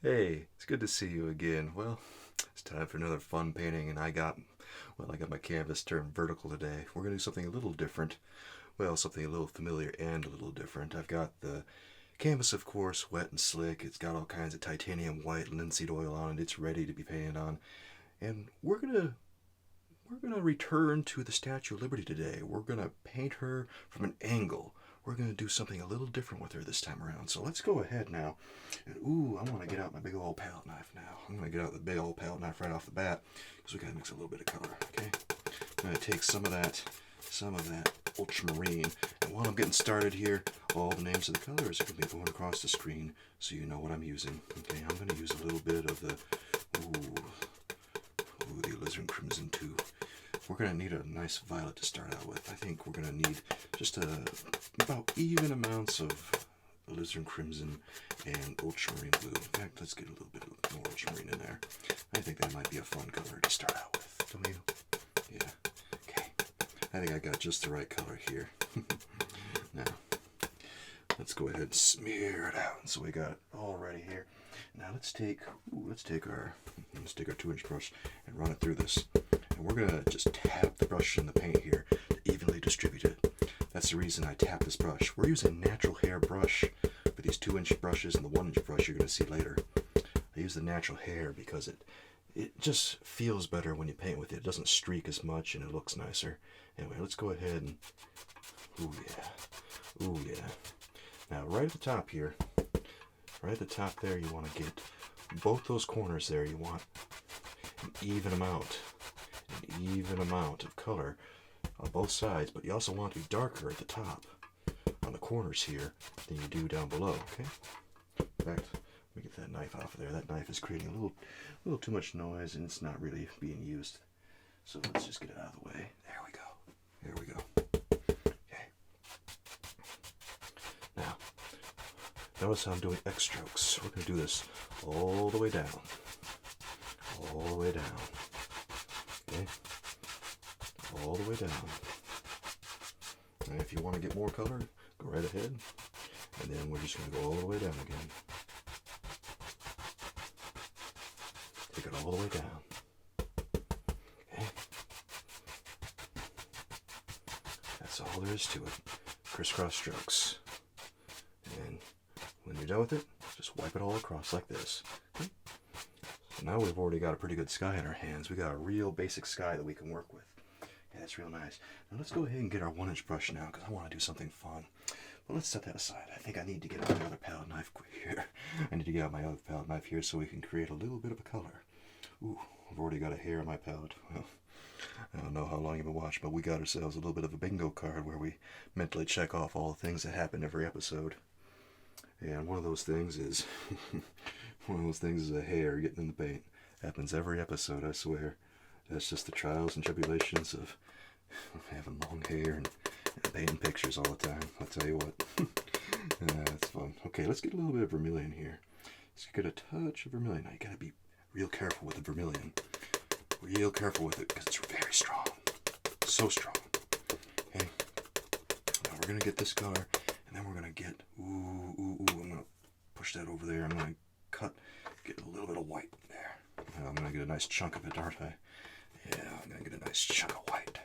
Hey, it's good to see you again. Well, it's time for another fun painting, and I got my canvas turned vertical today. We're gonna do something a little different. Well, something a little familiar and a little different. I've got the canvas, of course, wet and slick. It's got all kinds of titanium white linseed oil on it. It's ready to be painted on, and we're gonna return to the Statue of Liberty today. We're gonna paint her from an angle. We're gonna do something a little different with her this time around. So let's go ahead now. And ooh, I want to get out my big old palette knife now. I'm gonna get out the big old palette knife right off the bat because we gotta mix a little bit of color. Okay. I'm gonna take some of that ultramarine. And while I'm getting started here, all the names of the colors are gonna be going across the screen, so you know what I'm using. Okay. I'm gonna use a little bit of the the alizarin crimson too. We're going to need a nice violet to start out with. I think we're going to need just about even amounts of alizarin crimson and ultramarine blue. In fact, let's get a little bit more ultramarine in there. I think that might be a fun color to start out with. Don't you? Yeah. Okay. I think I got just the right color here. Now, let's go ahead and smear it out. So we got it all ready here. Now let's take our 2-inch brush and run it through this. And we're gonna just tap the brush in the paint here to evenly distribute it. That's the reason I tap this brush. We're using natural hair brush for these 2-inch brushes and the 1-inch brush you're gonna see later. I use the natural hair because it just feels better when you paint with it. It doesn't streak as much and it looks nicer. Anyway, let's go ahead and ooh yeah. Now right at the top here, right at the top there, you want to get both those corners there. You want an even amount of color on both sides, but you also want to be darker at the top on the corners here than you do down below. Okay. In fact, let me get that knife off of there. That knife is creating a little too much noise, and it's not really being used. So let's just get it out of the way. There we go. There we go. Okay. Now, notice how I'm doing X strokes. We're going to do this all the way down. All the way down. Okay? All the way down. And if you want to get more color, go right ahead. And then we're just going to go all the way down again. Take it all the way down. Okay? That's all there is to it. Crisscross strokes. And when you're done with it, just wipe it all across like this. Okay? So now we've already got a pretty good sky in our hands. We got a real basic sky that we can work with. Yeah, that's real nice. Now let's go ahead and get our 1-inch brush now because I want to do something fun. But let's set that aside. I think I need to get out my other palette knife here. I need to get out my other palette knife here so we can create a little bit of a color. Ooh, I've already got a hair on my palette. Well, I don't know how long you've been watching, but we got ourselves a little bit of a bingo card where we mentally check off all the things that happen every episode. And one of those things is a hair getting in the paint. Happens every episode, I swear. That's just the trials and tribulations of having long hair and painting pictures all the time. I'll tell you what. That's fun. Okay, let's get a little bit of vermilion here. Let's get a touch of vermilion. Now you gotta be real careful with the vermilion. Real careful with it because it's very strong. So strong. Okay. Now we're gonna get this color, and then we're gonna get I'm gonna push that over there. I'm gonna get a little bit of white there. I'm gonna get a nice chunk of it, aren't I? Yeah, I'm gonna get a nice chunk of white.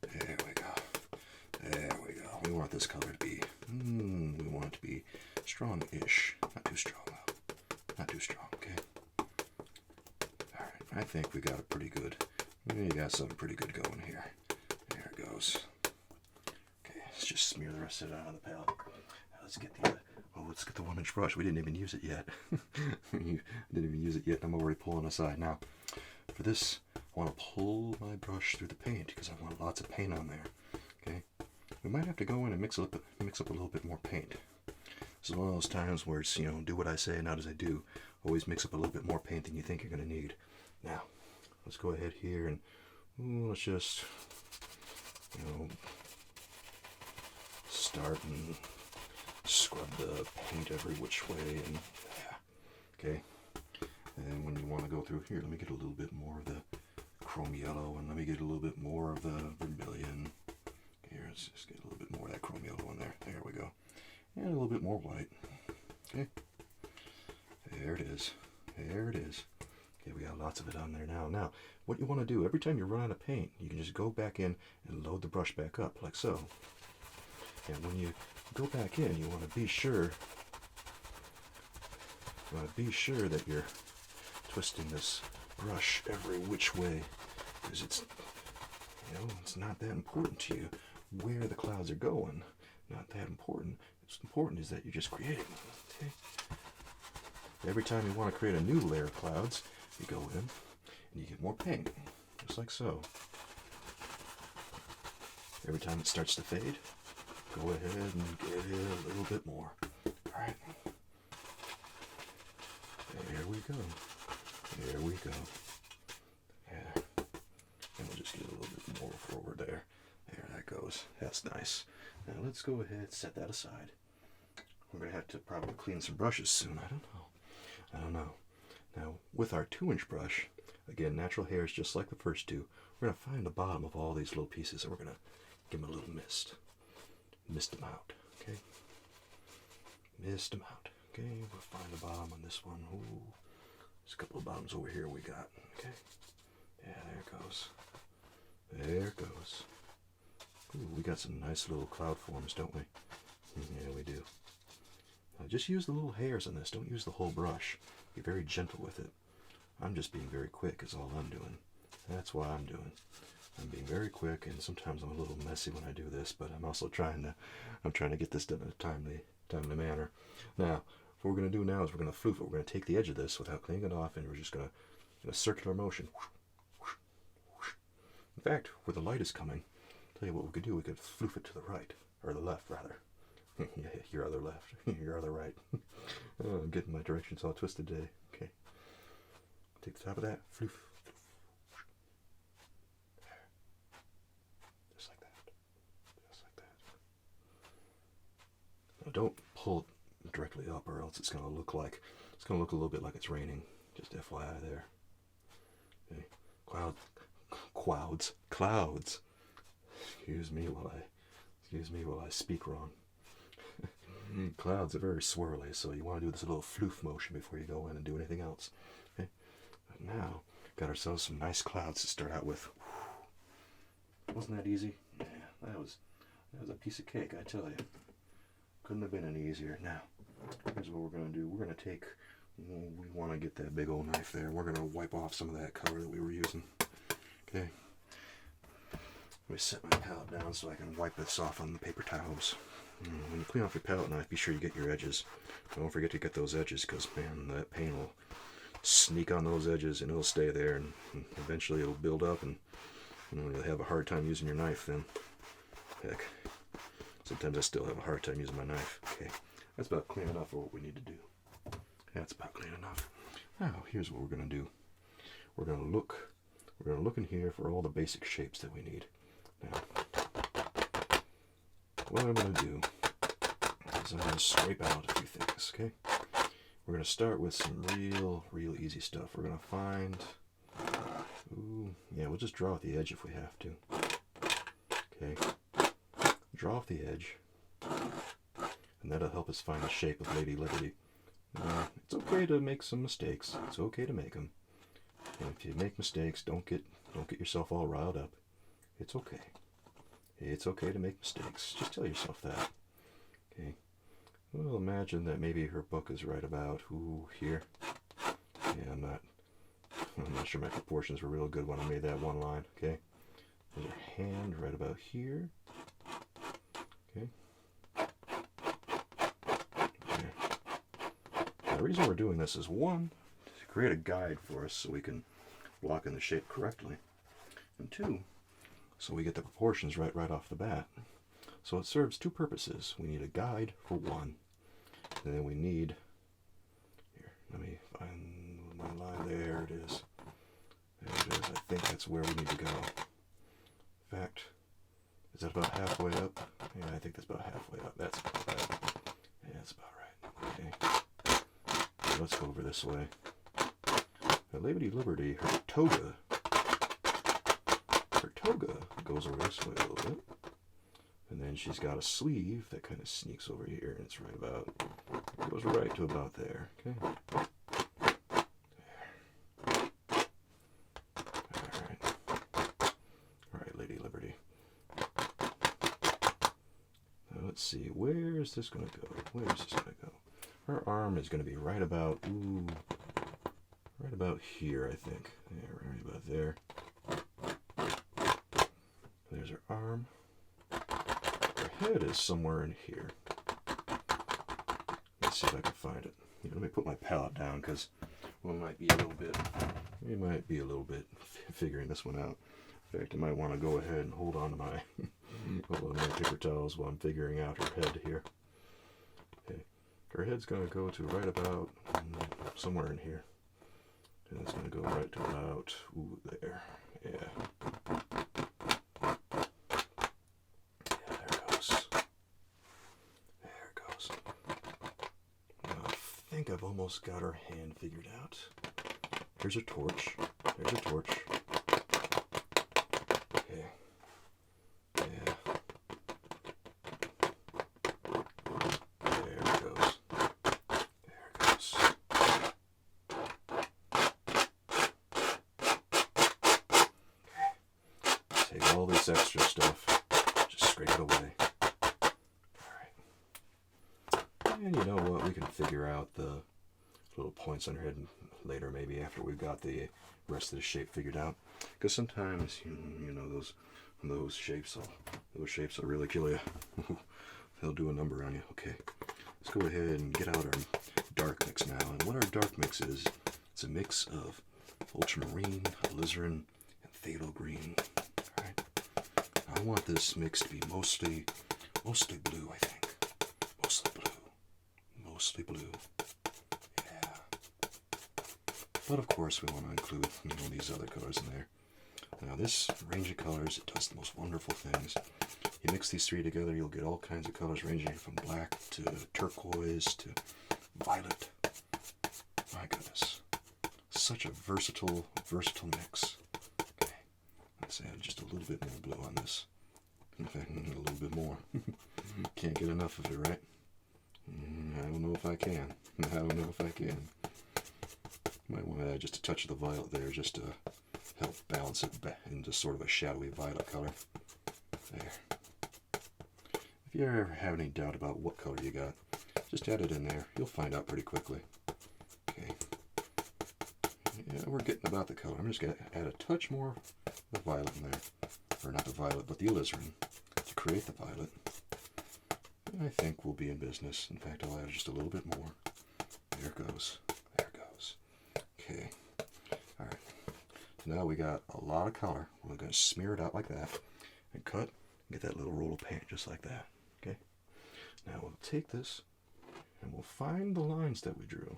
There we go. There we go. We want this color to be, we want it to be strong-ish. Not too strong though. Not too strong, okay? Alright, I think we got something pretty good going here. There it goes. Okay, let's just smear the rest of it out on the palette. Now let's get the 1-inch brush. We didn't even use it yet. I'm already pulling aside. Now, for this, I want to pull my brush through the paint because I want lots of paint on there. Okay, we might have to go in and mix up a little bit more paint. This is one of those times where it's, do what I say, not as I do. Always mix up a little bit more paint than you think you're going to need. Now, let's go ahead here and let's just, start and scrub the paint every which way, and yeah, okay. And then when you want to go through here, let me get a little bit more of the chrome yellow, and let me get a little bit more of the vermilion. Here, let's just get a little bit more of that chrome yellow in there. There we go. And a little bit more white. Okay. There it is. There it is. Okay, we got lots of it on there now. Now, what you want to do, every time you run out of paint, you can just go back in and load the brush back up, like so. And when you go back in, you want to be sure that you're twisting this brush every which way, because it's, you know, it's not that important to you where the clouds are going. Not that important. What's important is that you're just creating them. Okay? Every time you want to create a new layer of clouds, you go in and you get more paint, just like so. Every time it starts to fade, go ahead and get it a little bit more. All right. There we go. There we go. Yeah. And we'll just get a little bit more forward there. There that goes. That's nice. Now let's go ahead and set that aside. We're going to have to probably clean some brushes soon. I don't know. Now with our 2-inch brush, again, natural hairs just like the first two, we're going to find the bottom of all these little pieces and we're going to give them a little mist. Mist them out. Okay? Mist them out. Okay, we'll find the bottom on this one. Ooh, there's a couple of bottoms over here we got. Okay, yeah, there it goes. There it goes. Ooh, we got some nice little cloud forms, don't we? Yeah, we do. Now, just use the little hairs on this. Don't use the whole brush. Be very gentle with it. I'm just being very quick is all I'm doing. That's why I'm doing. I'm being very quick, and sometimes I'm a little messy when I do this, but I'm also trying to get this done in a timely manner. Now, what we're going to do now is we're going to floof it. We're going to take the edge of this without cleaning it off, and we're just going to, in a circular motion. In fact, where the light is coming, I'll tell you what we could do. We could floof it to the right, or the left, rather. Yeah, your other left, your other right. Oh, I'm getting my directions all twisted today. Okay. Take the top of that, floof. Just like that. Just like that. Now don't pull it directly up, or else it's going to look a little bit like it's raining. Just FYI there. Okay. Clouds. Excuse me while I speak wrong. Clouds are very swirly, so you want to do this little floof motion before you go in and do anything else. Okay. But now, got ourselves some nice clouds to start out with. Wasn't that easy? Yeah, that was a piece of cake, I tell you. Couldn't have been any easier. Now, here's what we're going to do. We're going to take, we want to get that big old knife there. We're going to wipe off some of that color that we were using. Okay. Let me set my palette down so I can wipe this off on the paper towels. When you clean off your palette knife, be sure you get your edges. Don't forget to get those edges, because, man, that paint will sneak on those edges and it'll stay there, and eventually it'll build up, and you'll have a hard time using your knife then. Heck, sometimes I still have a hard time using my knife. Okay, that's about clean enough for what we need to do. That's about clean enough. Now, here's what we're going to do. We're going to look in here for all the basic shapes that we need. Now, what I'm going to do is I'm going to scrape out a few things, okay? We're going to start with some real easy stuff. We're going to find, yeah, we'll just draw at the edge if we have to. Okay, draw off the edge, and that'll help us find the shape of Lady Liberty. It's okay to make some mistakes. It's okay to make them. And if you make mistakes, don't get yourself all riled up. It's okay. It's okay to make mistakes. Just tell yourself that. Okay. Well, imagine that maybe her book is right about here. Yeah, I'm not sure my proportions were real good when I made that one line. Okay. There's her hand right about here. Okay. Now, the reason we're doing this is, one, to create a guide for us so we can block in the shape correctly, and two, so we get the proportions right off the bat. So it serves two purposes. We need a guide for one, and then we need, here, let me find my line. There it is. There it is. I think that's where we need to go. In fact, is that about halfway up? Yeah, I think that's about halfway up. That's about right. Yeah, that's about right. Okay. So let's go over this way. Now, Lady Liberty, her toga goes over this way a little bit. And then she's got a sleeve that kind of sneaks over here, and it's right about, goes right to about there. Okay. see, where is this going to go? Where is this going to go? Her arm is going to be right about, right about here, I think. Yeah, right about there. There's her arm. Her head is somewhere in here. Let's see if I can find it. Let me put my palette down because we might be a little bit figuring this one out. In fact, I might want to go ahead and hold on to my paper towels while I'm figuring out her head here. Okay. Her head's going to go to right about somewhere in here. And it's going to go right to about there. Yeah. There it goes. There it goes. Now, I think I've almost got her hand figured out. Here's a torch. There's a torch. Okay. Yeah. There it goes. There it goes. Take all this extra stuff, just scrape it away. Alright. And you know what? We can figure out the little points on her head later, maybe after we've got the rest of the shape figured out. Because sometimes, you know, those shapes will really kill you. They'll do a number on you. Okay, let's go ahead and get out our dark mix now. And what our dark mix is, it's a mix of ultramarine, alizarin, and phthalo green. All right. I want this mix to be mostly blue. I think mostly blue. But of course we want to include, these other colors in there. Now this range of colors, it does the most wonderful things. You mix these three together, you'll get all kinds of colors ranging from black to turquoise to violet. My goodness. Such a versatile mix. Okay, let's add just a little bit more blue on this. In fact, a little bit more. Can't get enough of it, right? I don't know if I can. Might want to add just a touch of the violet there just to help balance it back into sort of a shadowy violet color. There. If you ever have any doubt about what color you got, just add it in there. You'll find out pretty quickly. Okay. Yeah, we're getting about the color. I'm just going to add a touch more of the violet in there. Or not the violet, but the alizarin to create the violet. And I think we'll be in business. In fact, I'll add just a little bit more. There it goes. Okay, all right, so now we got a lot of color. We're going to smear it out like that and cut and get that little roll of paint just like that. Okay, now we'll take this and we'll find the lines that we drew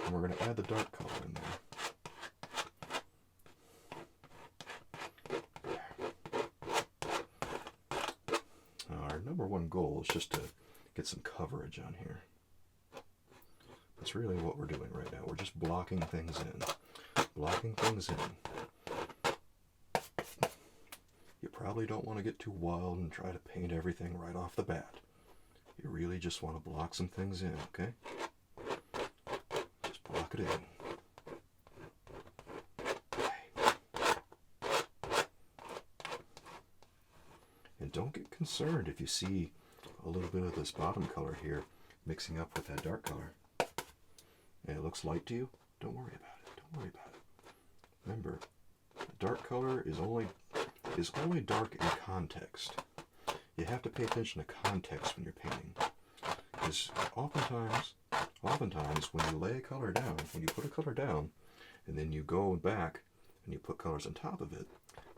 and we're going to add the dark color in there. Our number one goal is just to get some coverage on here. That's really what we're doing right now. We're just blocking things in. You probably don't want to get too wild and try to paint everything right off the bat. You really just want to block some things in, okay? Just block it in. Okay. And don't get concerned if you see a little bit of this bottom color here mixing up with that dark color. And it looks light to you, don't worry about it. Remember, dark color is only dark in context. You have to pay attention to context when you're painting. Because oftentimes when you lay a color down, when you put a color down, and then you go back and you put colors on top of it,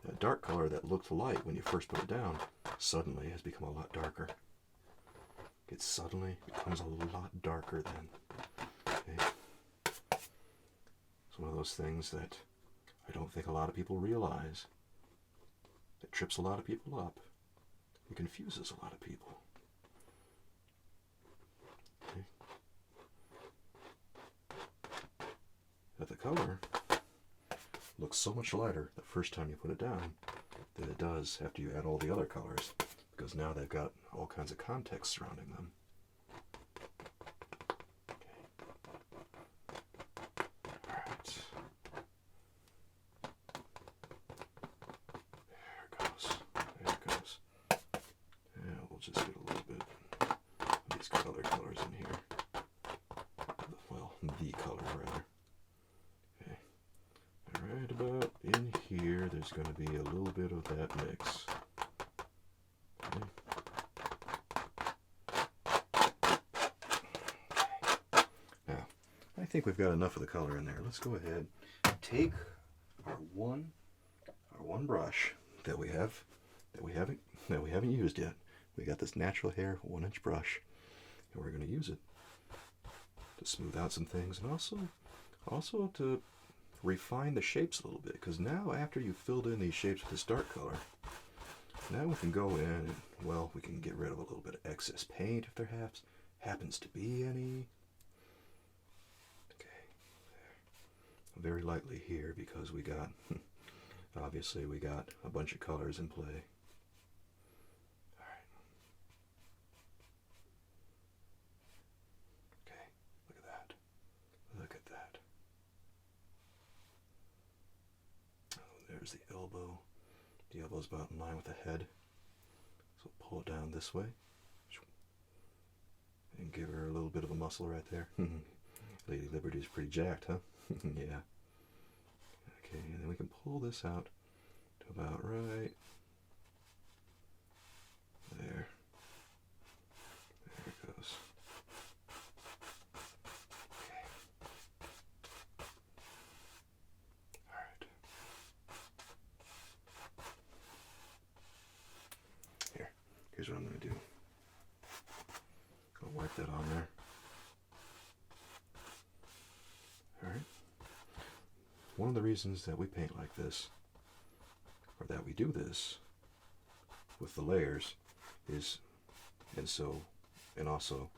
that dark color that looked light when you first put it down suddenly has become a lot darker. It suddenly becomes a lot darker then. Okay. It's one of those things that I don't think a lot of people realize. It trips a lot of people up. It confuses a lot of people. Okay. But the color looks so much lighter the first time you put it down than it does after you add all the other colors, because now they've got all kinds of context surrounding them. Just get a little bit colors in here. Well, the color rather. Okay. Right about in here, there's going to be a little bit of that mix. Okay. Now, I think we've got enough of the color in there. Let's go ahead and take our one brush that we haven't used yet. We got this natural hair 1-inch brush, and we're going to use it to smooth out some things, and also to refine the shapes a little bit. Because now, after you've filled in these shapes with this dark color, now we can go in and, well, we can get rid of a little bit of excess paint if there happens to be any. Okay, there. Very lightly here because we got, obviously we got a bunch of colors in play. The elbow. The elbow's about in line with the head. So pull it down this way. And give her a little bit of a muscle right there. Lady Liberty's pretty jacked, huh? Yeah. Okay, and then we can pull this out to about right there. There it goes. Here's what I'm going to do. I'll wipe that on there. Alright. One of the reasons that we paint like this, or that we do this with the layers, is, and also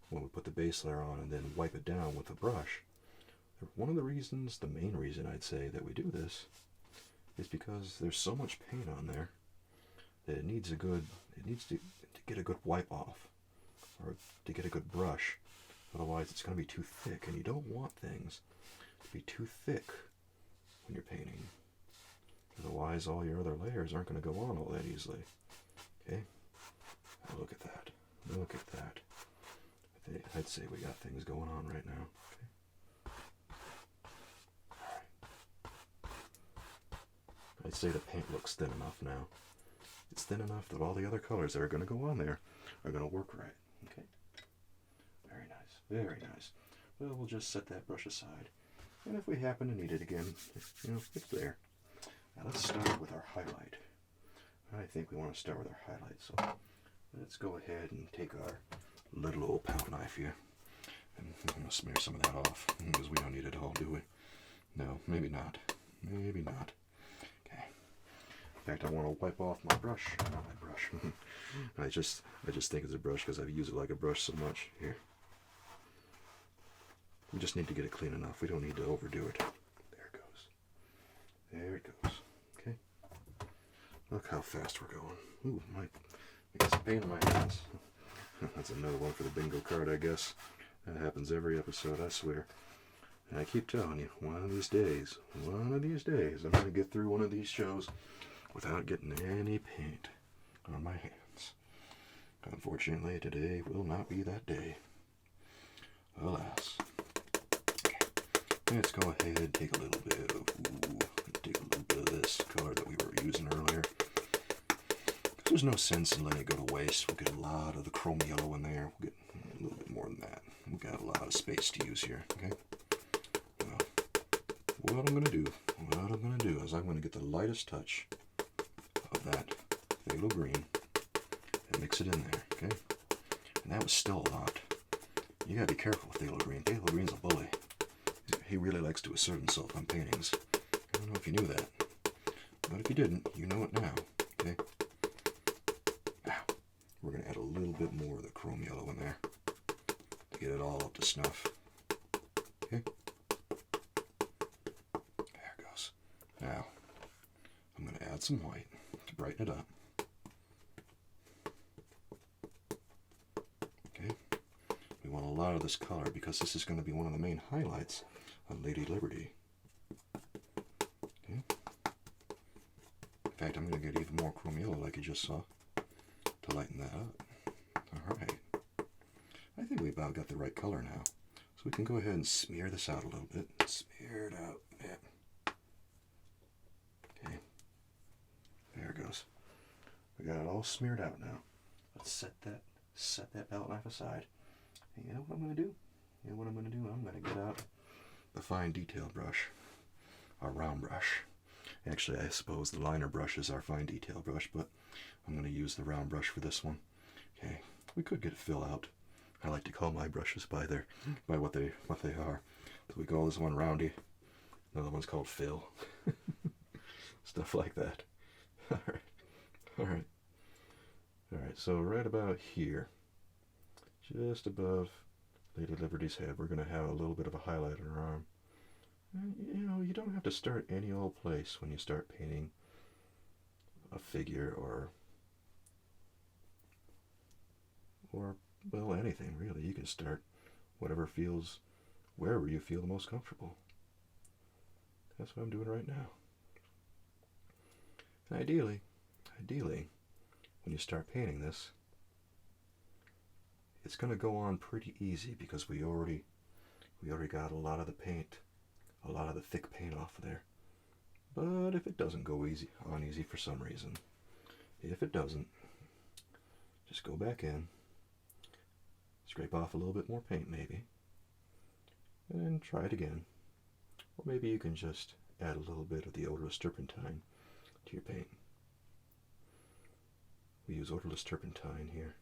when we put the base layer on and then wipe it down with a brush, one of the reasons, the main reason I'd say that we do this, is because there's so much paint on there that it needs to get a good wipe off, or to get a good brush. Otherwise it's going to be too thick, and you don't want things to be too thick when you're painting. Otherwise all your other layers aren't going to go on all that easily. Okay? Now look at that. Look at that. I'd say we got things going on right now. Okay? Alright. I'd say the paint looks thin enough now. It's thin enough that all the other colors that are going to go on there are going to work right. Okay? Very nice. Very nice. Well, we'll just set that brush aside. And if we happen to need it again, it's there. Now let's start with our highlight. I think we want to start with our highlight. So let's go ahead and take our little old palette knife here. And I'm going to smear some of that off, because we don't need it all, do we? No, maybe not. Maybe not. In fact, I want to wipe off my brush. Not my brush. I just think it's a brush because I've used it like a brush so much. Here. We just need to get it clean enough. We don't need to overdo it. There it goes. There it goes. Okay. Look how fast we're going. Ooh, it's a pain in my hands. That's another one for the bingo card, I guess. That happens every episode, I swear. And I keep telling you, one of these days, I'm going to get through one of these shows without getting any paint on my hands. Unfortunately, today will not be that day. Alas. Let's go ahead and take a little bit of this color that we were using earlier. There's no sense in letting it go to waste. We'll get a lot of the chrome yellow in there. We'll get a little bit more than that. We've got a lot of space to use here. Okay. Well, what I'm going to do is I'm going to get the lightest touch of that phthalo green and mix it in there, okay? And that was still a lot. You gotta be careful with phthalo green. Phthalo green's a bully. He really likes to assert himself on paintings. I don't know if you knew that, but if you didn't, you know it now, okay? Now, we're gonna add a little bit more of the chrome yellow in there to get it all up to snuff, okay? There it goes. Now, I'm gonna add some white to brighten it up. Okay, we want a lot of this color because this is going to be one of the main highlights of Lady Liberty. Okay. In fact, I'm going to get even more chrome yellow like you just saw to lighten that up. Alright. I think we about got the right color now. So we can go ahead and smear this out a little bit. Smear it out. Yeah. Okay. There it goes. We got it all smeared out now. Let's set that palette knife aside. And you know what I'm going to do? I'm going to get out the fine detail brush, our round brush. Actually, I suppose the liner brush is our fine detail brush, but I'm going to use the round brush for this one. Okay, we could get a fill out. I like to call my brushes by what they are. So we call this one roundy. Another one's called fill. Stuff like that. All right. So right about here, just above Lady Liberty's head, we're going to have a little bit of a highlight on her arm. And, you don't have to start any old place when you start painting a figure or well, anything really. You can start wherever you feel the most comfortable. That's what I'm doing right now. And ideally, when you start painting this, it's going to go on pretty easy because we already got a lot of the paint, a lot of the thick paint off of there. But if it doesn't go easy for some reason, if it doesn't, just go back in, scrape off a little bit more paint maybe, and then try it again. Or maybe you can just add a little bit of the odorless turpentine to your paint. We use odorless turpentine here.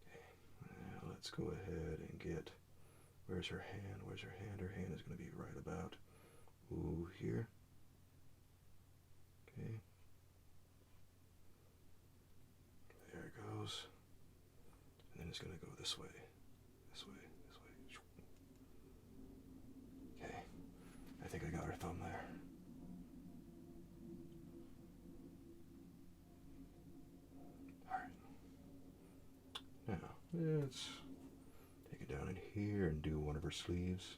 Okay, now let's go ahead and get, where's her hand? Her hand is going to be right about here. Okay. There it goes. And then it's going to go this way. Okay. I think I got her thumb there. Now, let's take it down in here and do one of her sleeves.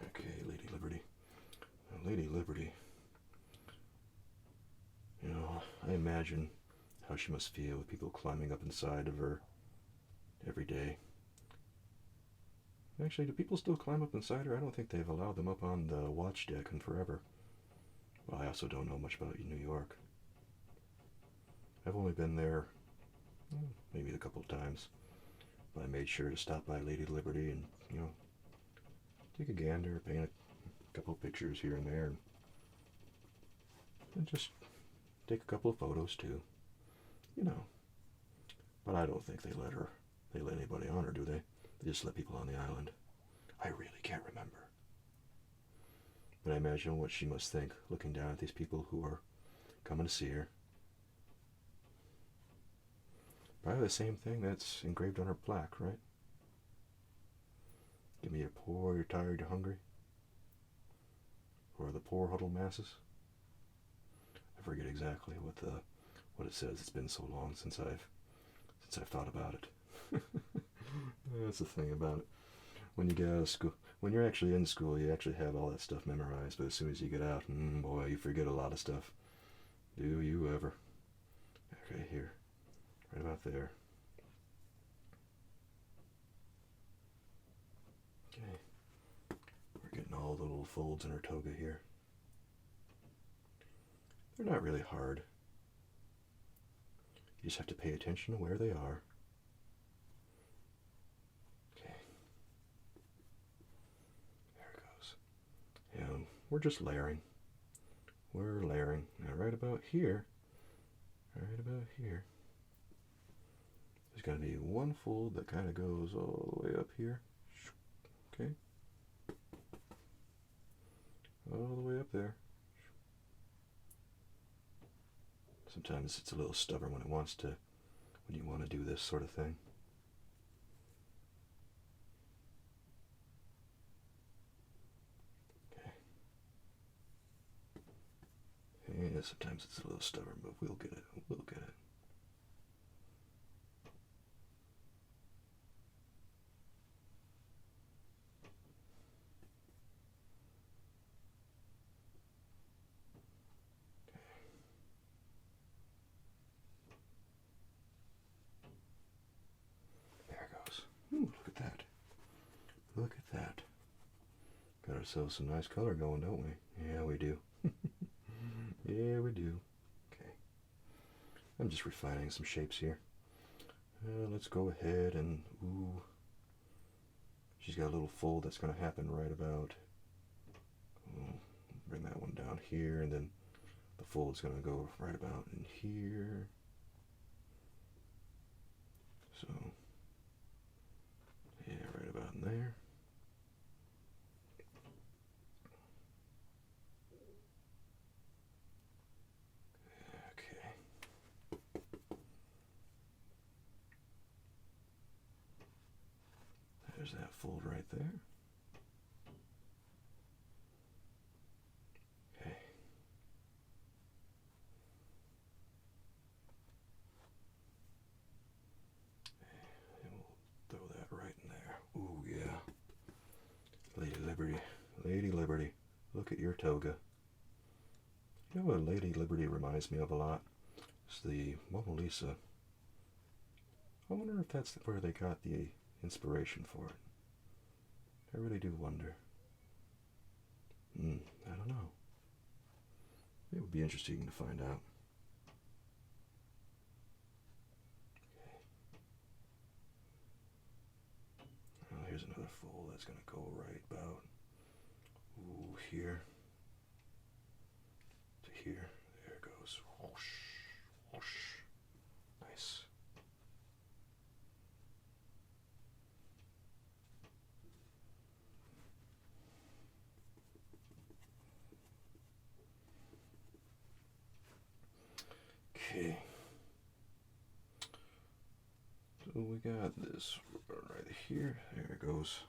Okay, Lady Liberty. Now, Lady Liberty. I imagine how she must feel with people climbing up inside of her every day. Actually, do people still climb up inside her? I don't think they've allowed them up on the watch deck in forever. Well, I also don't know much about New York. I've only been there maybe a couple of times. But I made sure to stop by Lady Liberty and, take a gander, paint a couple of pictures here and there, and just take a couple of photos too. But I don't think they let anybody on her, do they? They just let people on the island. I really can't remember. But I imagine what she must think looking down at these people who are coming to see her. Probably the same thing that's engraved on her plaque, right? Give me your poor, you're tired, you're hungry. Or the poor huddled masses. I forget exactly what it says. It's been so long since I've thought about it. That's the thing about it. When you get out of school, when you're actually in school, you actually have all that stuff memorized. But as soon as you get out, boy, you forget a lot of stuff. Do you ever? Okay, here, right about there. Okay, we're getting all the little folds in her toga here. They're not really hard. You just have to pay attention to where they are. Okay. There it goes. And we're just layering. We're layering. Now right about here, there's going to be one fold that kind of goes all the way up here. Okay. All the way up there. Sometimes it's a little stubborn when you want to do this sort of thing. Okay. And sometimes it's a little stubborn, but we'll get it. ourselves some nice color going, don't we? Yeah, we do. Yeah, we do. Okay. I'm just refining some shapes here. Let's go ahead and, ooh, she's got a little fold that's going to happen right about, bring that one down here, and then the fold's going to go right about in here. So, yeah, right about in there. There's that fold right there. Okay. And we'll throw that right in there. Ooh, yeah. Lady Liberty. Lady Liberty. Look at your toga. You know what Lady Liberty reminds me of a lot? It's the Mona Lisa. I wonder if that's where they got the inspiration for it. I really do wonder. I don't know. It would be interesting to find out. Okay. Well, here's another fold that's going to go right about, ooh, here to here. There it goes. Whoosh, whoosh. Nice. Okay. So we got this right here. There it goes.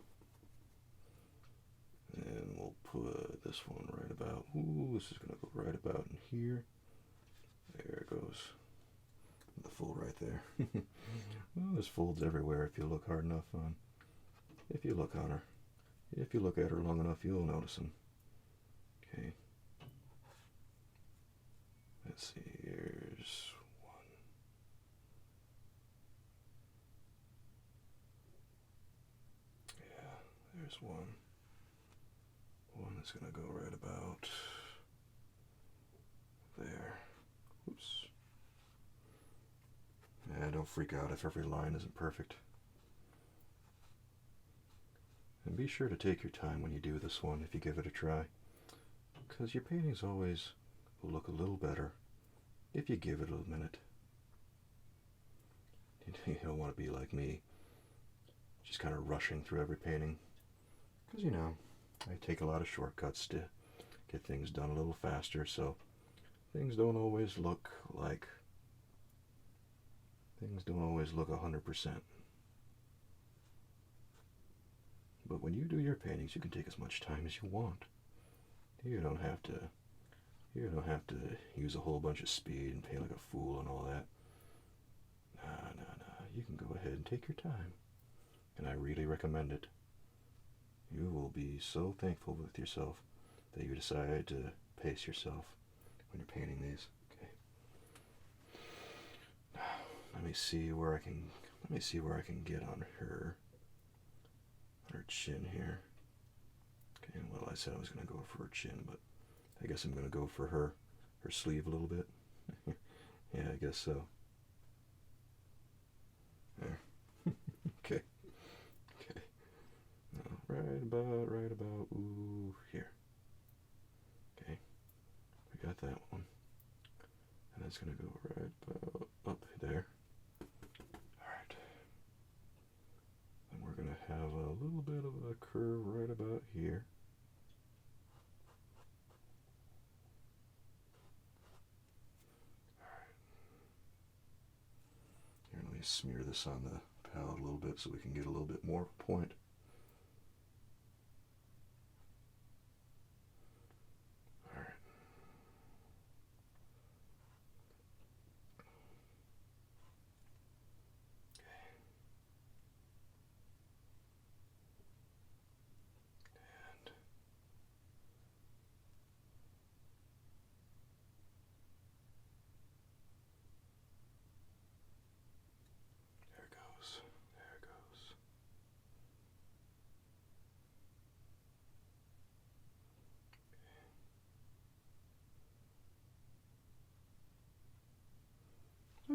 And we'll put this one right about, ooh, this is going to go right about in here. There it goes. The fold right there. Well, there's folds everywhere if you look hard enough on. If you look on her. If you look at her long enough, you'll notice them. Okay. Let's see, here's one. Yeah, there's one. One that's going to go right about there. Oops. Yeah, don't freak out if every line isn't perfect. And be sure to take your time when you do this one if you give it a try. Because your paintings always will look a little better if you give it a minute. You don't want to be like me, just kind of rushing through every painting. Because, you know, I take a lot of shortcuts to get things done a little faster, so things don't always look 100%. But when you do your paintings, you can take as much time as you want. You don't have to use a whole bunch of speed and paint like a fool and all that. Nah. You can go ahead and take your time. And I really recommend it. You will be so thankful with yourself that you decide to pace yourself when you're painting these. Okay. Now, let me see where I can get on her chin here. Okay, well, I said I was going to go for her chin, but I guess I'm going to go for her sleeve a little bit. Yeah, I guess so. There. Okay. Now, right about, ooh, here. Okay. We got that one. And that's going to go right about up there. Alright. And we're going to have a little bit of a curve right about here. Here, let me smear this on the palette a little bit so we can get a little bit more point. Alright. And there it goes.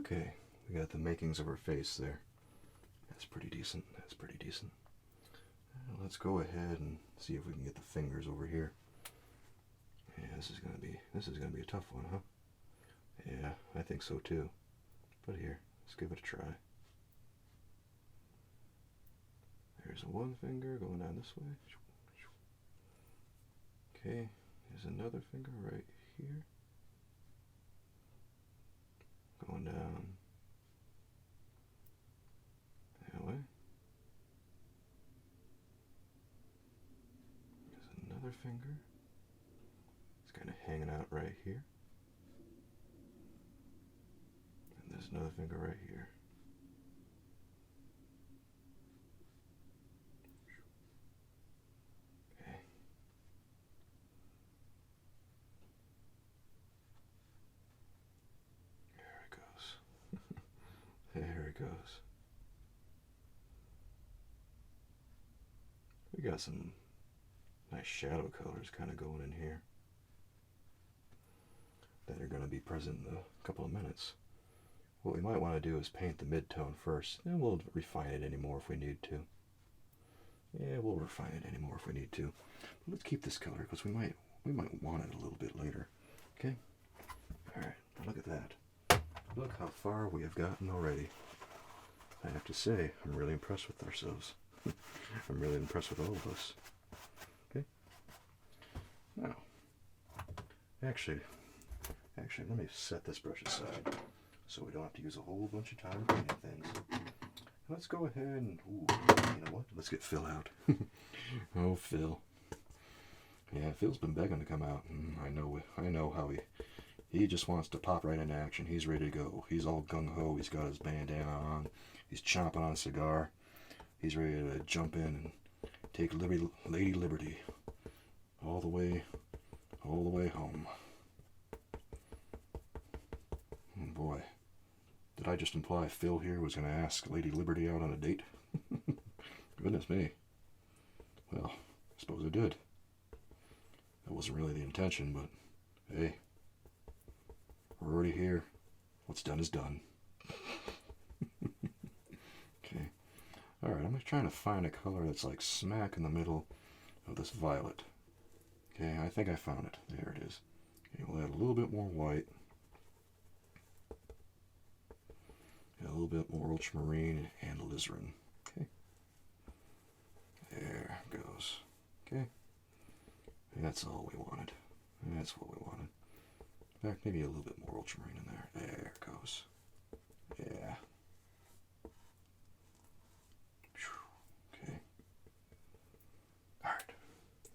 Okay, we got the makings of her face there. That's pretty decent. That's pretty decent. Let's go ahead and see if we can get the fingers over here. Yeah, this is gonna be a tough one, huh? Yeah, I think so too. But here, let's give it a try. There's one finger going down this way. Okay, there's another finger right here. Going down that way. There's another finger. It's kind of hanging out right here. And there's another finger right here. Okay. There it goes. There it goes. We got some nice shadow colors kind of going in here that are going to be present in a couple of minutes. What we might want to do is paint the mid-tone first, and we'll refine it anymore if we need to. Yeah, we'll refine it anymore if we need to. But let's keep this color because we might want it a little bit later. Okay? Alright, look at that. Look how far we have gotten already. I have to say, I'm really impressed with ourselves. I'm really impressed with all of us. Okay? Now, actually, let me set this brush aside so we don't have to use a whole bunch of time painting things. Let's go ahead and, ooh, you know what? Let's get Phil out. Oh, Phil. Yeah, Phil's been begging to come out. I know how he just wants to pop right into action. He's ready to go. He's all gung-ho. He's got his bandana on. He's chomping on a cigar. He's ready to jump in and take Lady Liberty all the way home. Oh boy, did I just imply Phil here was going to ask Lady Liberty out on a date? Goodness me. Well, I suppose I did. That wasn't really the intention, but hey, we're already here. What's done is done. Okay. Alright, I'm trying to find a color that's like smack in the middle of this violet. Okay, I think I found it. There it is. Okay, we'll add a little bit more white. And a little bit more ultramarine and alizarin. Okay. There it goes. Okay. That's all we wanted. That's what we wanted. In fact, maybe a little bit more ultramarine in there. There it goes. Yeah. Okay.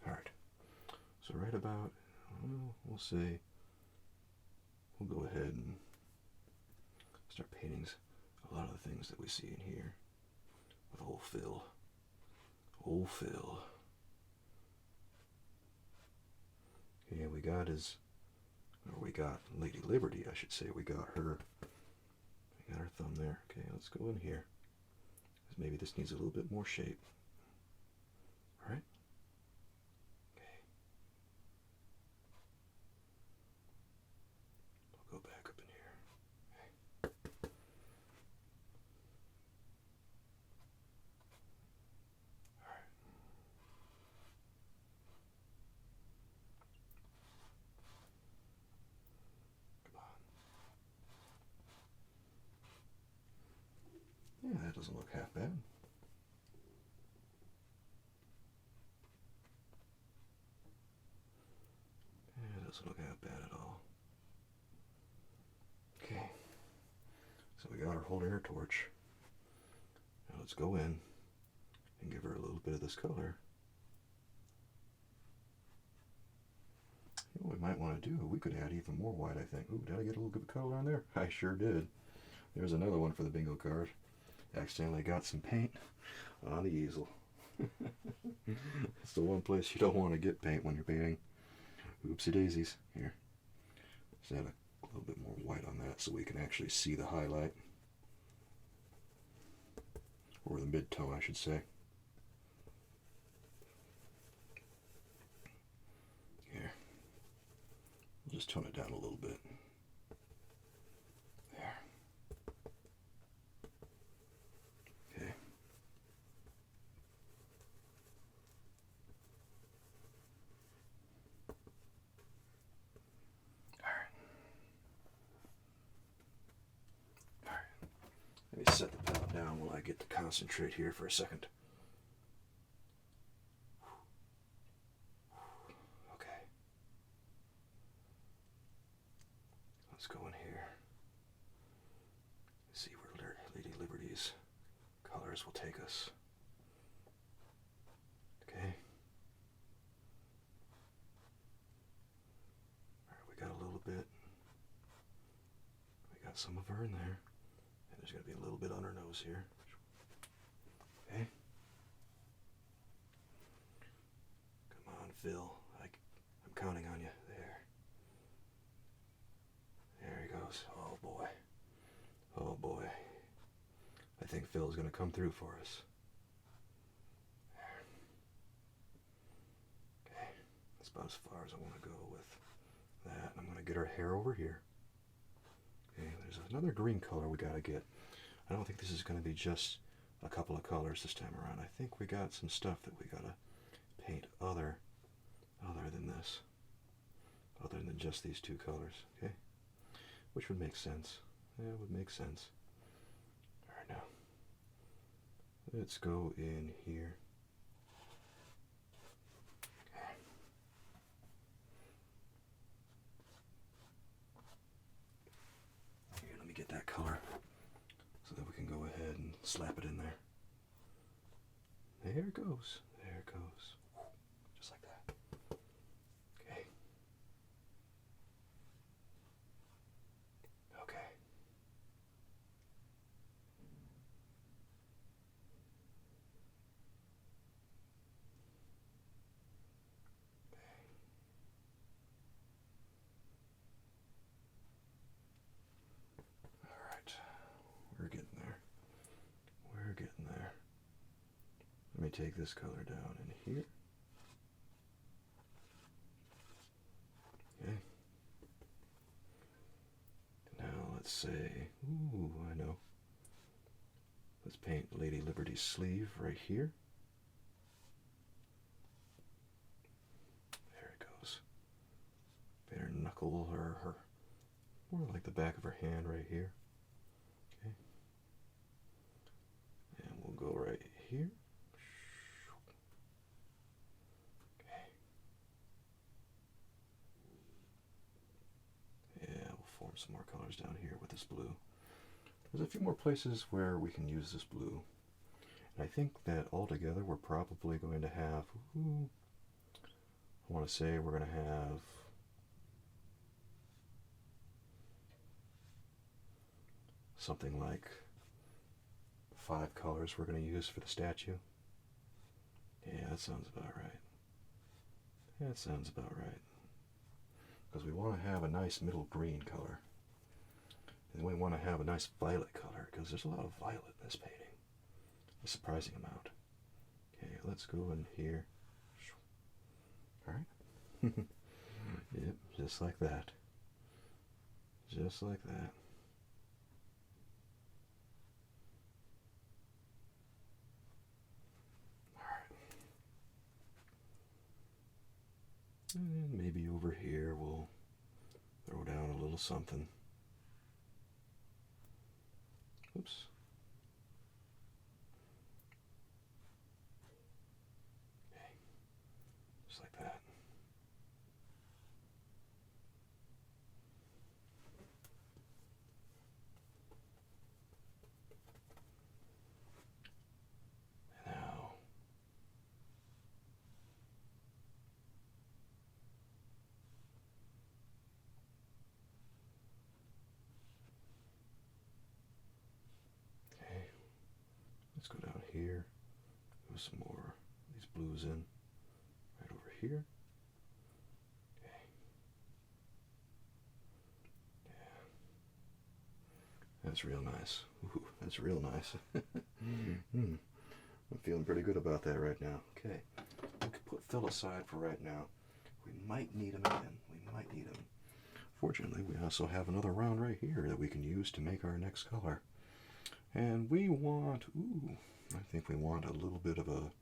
Alright. So right about, we'll say, we'll go ahead and start painting a lot of the things that we see in here with old Phil. Old Phil. Okay, we got Lady Liberty, I should say. We got her thumb there. Okay, let's go in here. Maybe this needs a little bit more shape. All right? Okay. I'll go back up in here. Okay. All right. Come on. Yeah, that doesn't look half bad. Yeah, it doesn't look half bad at all. Okay. So we got her holding her torch. Now let's go in and give her a little bit of this color. You know what we might want to do? We could add even more white, I think. Ooh, did I get a little bit of color on there? I sure did. There's another one for the bingo card. Accidentally got some paint on the easel. It's the one place you don't want to get paint when you're painting. Oopsie daisies. Here. Let's add a little bit more white on that so we can actually see the highlight. Or the mid-tone, I should say. Here. We'll just tone it down a little bit. There. gotta get to concentrate here for a second. Okay. Let's go in here. See where Lady Liberty's colors will take us. Okay. Alright, we got a little bit. We got some of her in there. And there's going to be a little bit on her nose here. Okay. Come on, Phil. I'm counting on you. There. There he goes. Oh boy. Oh boy. I think Phil's going to come through for us. There. Okay. That's about as far as I want to go with that. I'm going to get her hair over here. Okay, there's another green color we got to get. I don't think this is going to be just a couple of colors this time around. I think we got some stuff that we got to paint other than this. Other than just these two colors. Okay? Which would make sense. Yeah, it would make sense. Alright, now. Let's go in here. Okay. Here, let me get that color so that we can go ahead and slap it in there. There it goes. There it goes. Just like that. Okay. Okay. Alright. We're getting there. We're getting there. Let me take this color down in here. Okay. Now let's say, ooh, I know. Let's paint Lady Liberty's sleeve right here. There it goes. Paint her knuckle, her more like the back of her hand right here. Okay. And we'll go right here. Okay. Yeah, we'll form some more colors down here with this blue. There's a few more places where we can use this blue. And I think that altogether we're probably going to have, I want to say we're going to have something like 5 colors we're going to use for the statue. Yeah, that sounds about right. That sounds about right. Because we want to have a nice middle green color. And we want to have a nice violet color, because there's a lot of violet in this painting. A surprising amount. Okay, let's go in here. Alright. Yep, just like that. Just like that. Alright. And maybe over here we'll throw down a little something. Oops. Okay. Just like that. And now. Okay. Let's go down here. Put some more of these blues in. Right over here. Okay. Yeah. That's real nice. Ooh, that's real nice. I'm feeling pretty good about that right now. Okay. We can put Phil aside for right now. We might need him again. We might need him. Fortunately, we also have another round right here that we can use to make our next color. And we want, I think we want a little bit of a,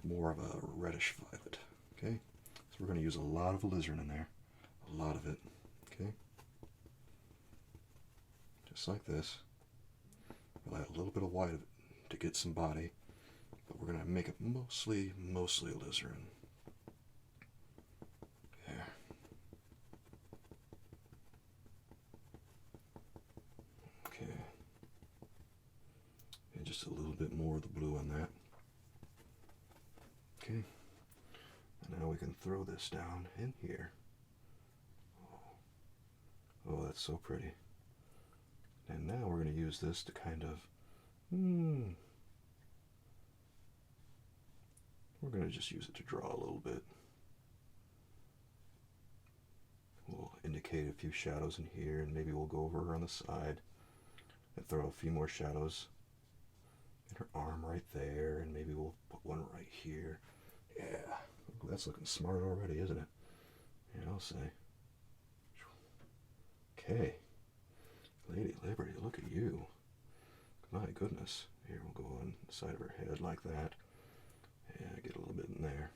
more of a reddish violet. Okay? So we're going to use a lot of alizarin in there. A lot of it. Okay? just like this. We'll add a little bit of white to get some body, but we're going to make it mostly alizarin. There. Okay. And just a little bit more of the blue on that. Okay. And now we can throw this down in here. Oh, that's so pretty. And now we're going to use this to kind of, we're going to just use it to draw a little bit. We'll indicate a few shadows in here, and maybe we'll go over on the side and throw a few more shadows in her arm right there, and maybe we'll put one right here. Yeah, that's looking smart already, isn't it? Yeah, I'll say. Okay. Lady Liberty, look at you. My goodness. Here, we'll go on the side of her head like that. Yeah, get a little bit in there.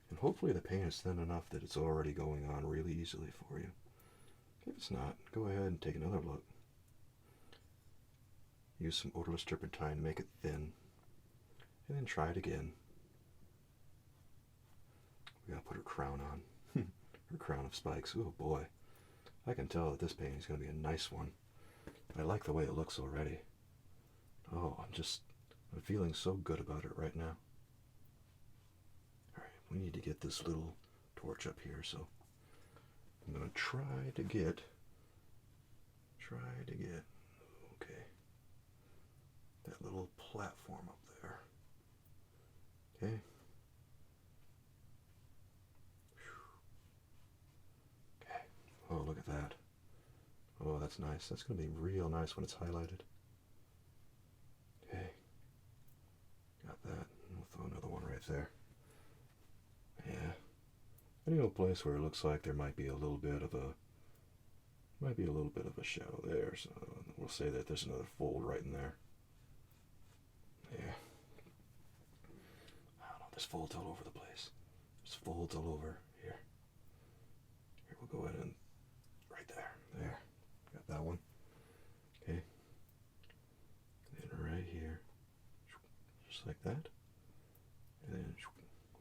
And hopefully the paint is thin enough that it's already going on really easily for you. If it's not, go ahead and take another look. Use some odorless turpentine, make it thin, and then try it again. We gotta put her crown on. Her crown of spikes. Oh boy. I can tell that this painting is going to be a nice one. I like the way it looks already. Oh, I'm feeling so good about it right now. Alright, we need to get this little torch up here, so I'm going to try to get, okay, that little platform up there. Okay. Oh, look at that. Oh, that's nice. That's going to be real nice when it's highlighted. Okay. Got that. We'll throw another one right there. Yeah. Any old place where it looks like there might be a little bit of a shadow there. So we'll say that there's another fold right in there. Yeah. I don't know. There's folds all over the place. There's folds all over here. Here, we'll go ahead and there. Got that one. Okay. And right here. Just like that. And then,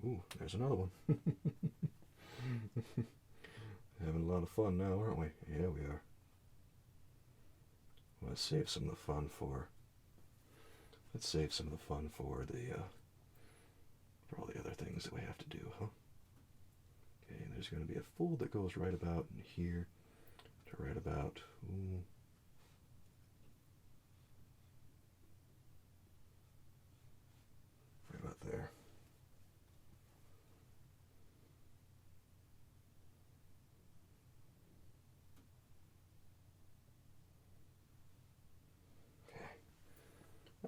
ooh, there's another one. Having a lot of fun now, aren't we? Yeah, we are. Let's save some of the fun for for all the other things that we have to do, huh? Okay, there's going to be a fold that goes right about in here. To right about, right about there. Okay.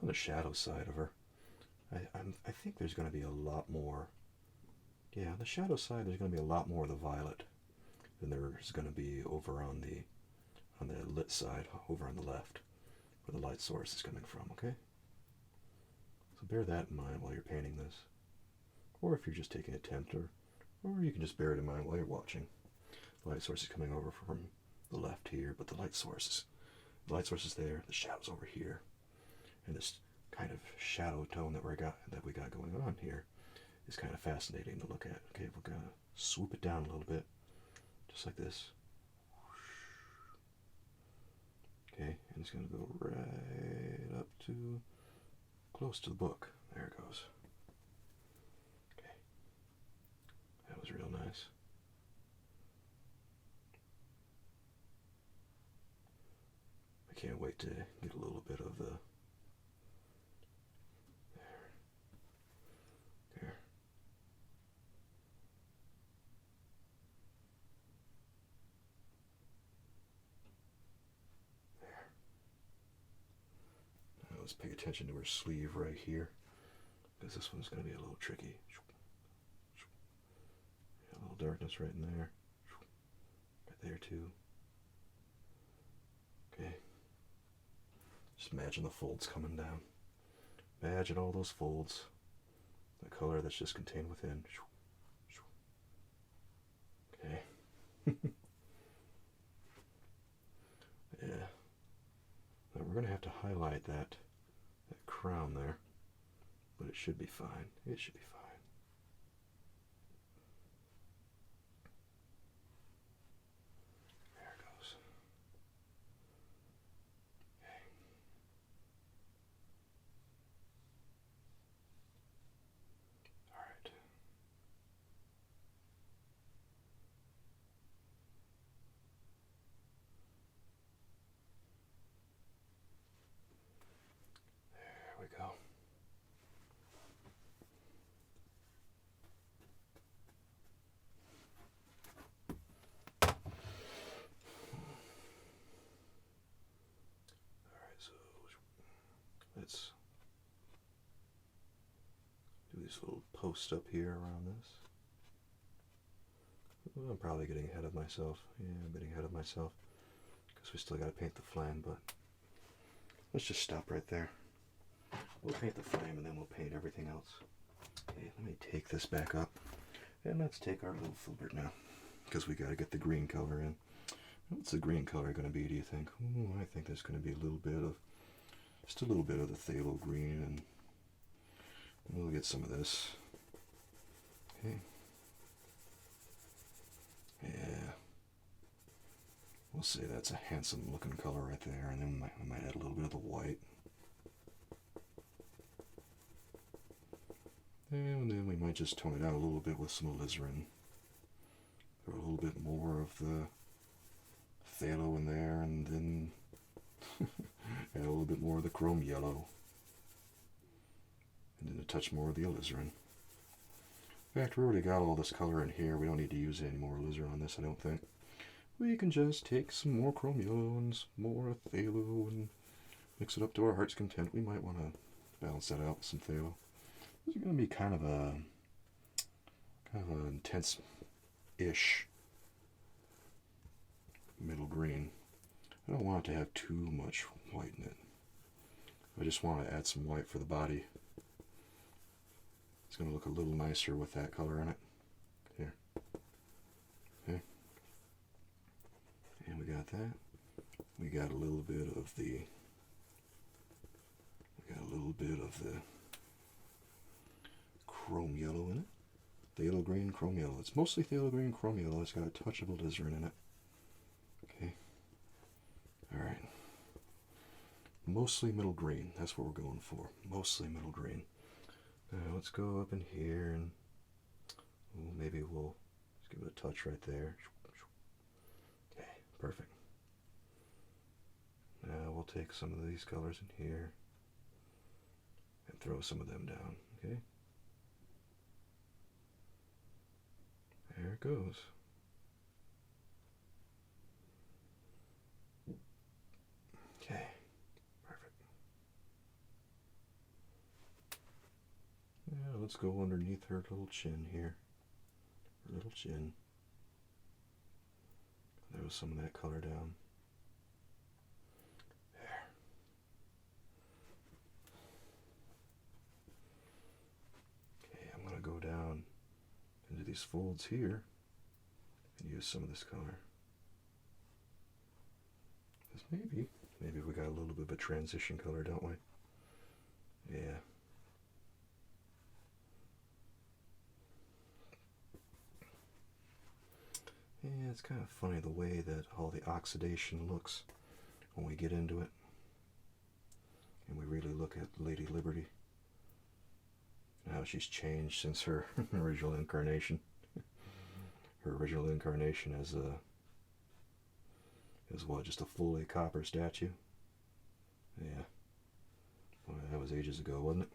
On the shadow side of her, I think there's going to be a lot more. Yeah, on the shadow side, there's going to be a lot more of the violet than there's going to be over on the lit side, over on the left, where the light source is coming from, okay? So bear that in mind while you're painting this. Or if you're just taking a temp, or you can just bear it in mind while you're watching. The light source is coming over from the left here, but the light source is there, the shadow's over here. And this kind of shadow tone that we got going on here is kind of fascinating to look at. Okay, we're going to swoop it down a little bit. Just like this. Okay, and it's going to go right up to close to the book. There it goes. Okay. That was real nice. I can't wait to get a little bit of the there. Let's pay attention to her sleeve right here, because this one's going to be a little tricky. A little darkness right in there. Right there too. Okay. Just imagine the folds coming down. Imagine all those folds. The color that's just contained within. Okay. Yeah. Now we're going to have to highlight that crown there, but it should be fine. It should be fine. There it goes. Okay. All right. There we go. So let's do these little posts up here around this. Well, I'm probably getting ahead of myself. Yeah, I'm getting ahead of myself because we still got to paint the flame, but let's just stop right there. We'll paint the flame and then we'll paint everything else. Okay, let me take this back up and let's take our little filbert now because we got to get the green color in. What's the green color going to be, do you think? Ooh, I think there's going to be a little bit of, just a little bit of the phthalo green, and we'll get some of this. Okay. Yeah. We'll say that's a handsome looking color right there, and then I might add a little bit of the white. And then we might just tone it out a little bit with some alizarin. Throw a little bit more of the phthalo in there, and then add a little bit more of the chrome yellow. And then a touch more of the alizarin. In fact, we already got all this color in here. We don't need to use any more alizarin on this, I don't think. We can just take some more chrome yellow and some more phthalo and mix it up to our heart's content. We might want to balance that out with some phthalo. This is going to be kind of an intense-ish middle green. I don't want it to have too much white in it. I just want to add some white for the body. It's going to look a little nicer with that color in it. Here. Okay. And we got that. We got a little bit of the chrome yellow in it. Phthalo green, chrome yellow. It's mostly phthalo green, chrome yellow. It's got a touch of alizarin in it. Okay. Alright. Mostly middle green. That's what we're going for. Mostly middle green. Now let's go up in here and maybe we'll just give it a touch right there. Okay, perfect. Now we'll take some of these colors in here and throw some of them down. Okay. There it goes. Okay, perfect. Now let's go underneath her little chin here. Her little chin. Throw some of that color down. There. Okay, I'm going to go down into these folds here and use some of this color. Because maybe we got a little bit of a transition color, don't we? Yeah. Yeah, it's kind of funny the way that all the oxidation looks when we get into it. And we really look at Lady Liberty. How she's changed since her original incarnation. Her original incarnation as what, just a fully copper statue? Yeah. Well, that was ages ago, wasn't it?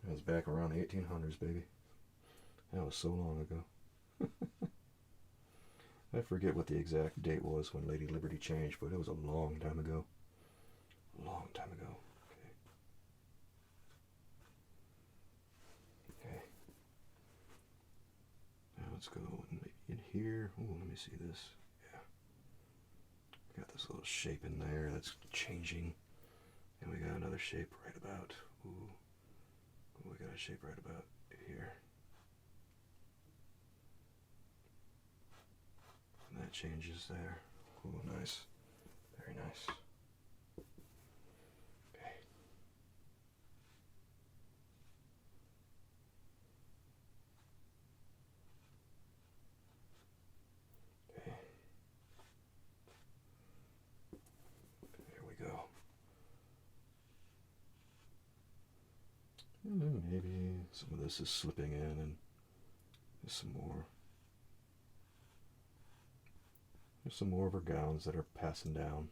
That was back around the 1800s, baby. That was so long ago. I forget what the exact date was when Lady Liberty changed, but it was a long time ago. A long time ago. Okay. Now let's go in here. Oh, let me see this. Yeah. Got this little shape in there that's changing. And we got another shape right about. Ooh. We got a shape right about here. And that changes there. Oh, nice. Very nice. Okay. Okay. There we go. And then maybe some of this is slipping in and there's some more. There's some more of her gowns that are passing down.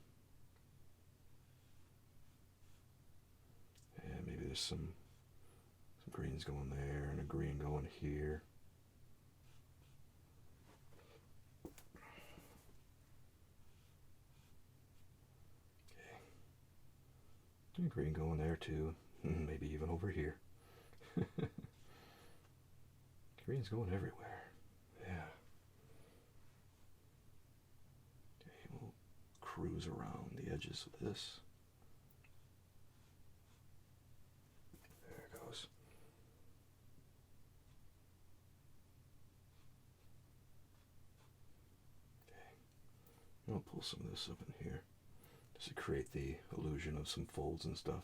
And maybe there's some greens going there and a green going here. Okay. And green going there too. Maybe even over here. Green's going everywhere. Yeah. Okay, we'll cruise around the edges of this. There it goes. Okay. I'll pull some of this up in here just to create the illusion of some folds and stuff.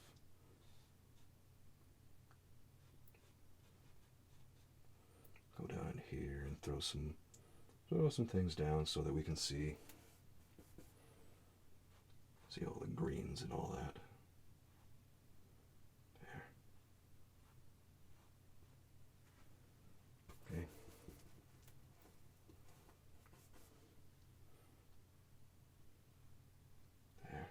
Go down in here and throw some things down so that we can see all the greens and all that. There. Okay. There.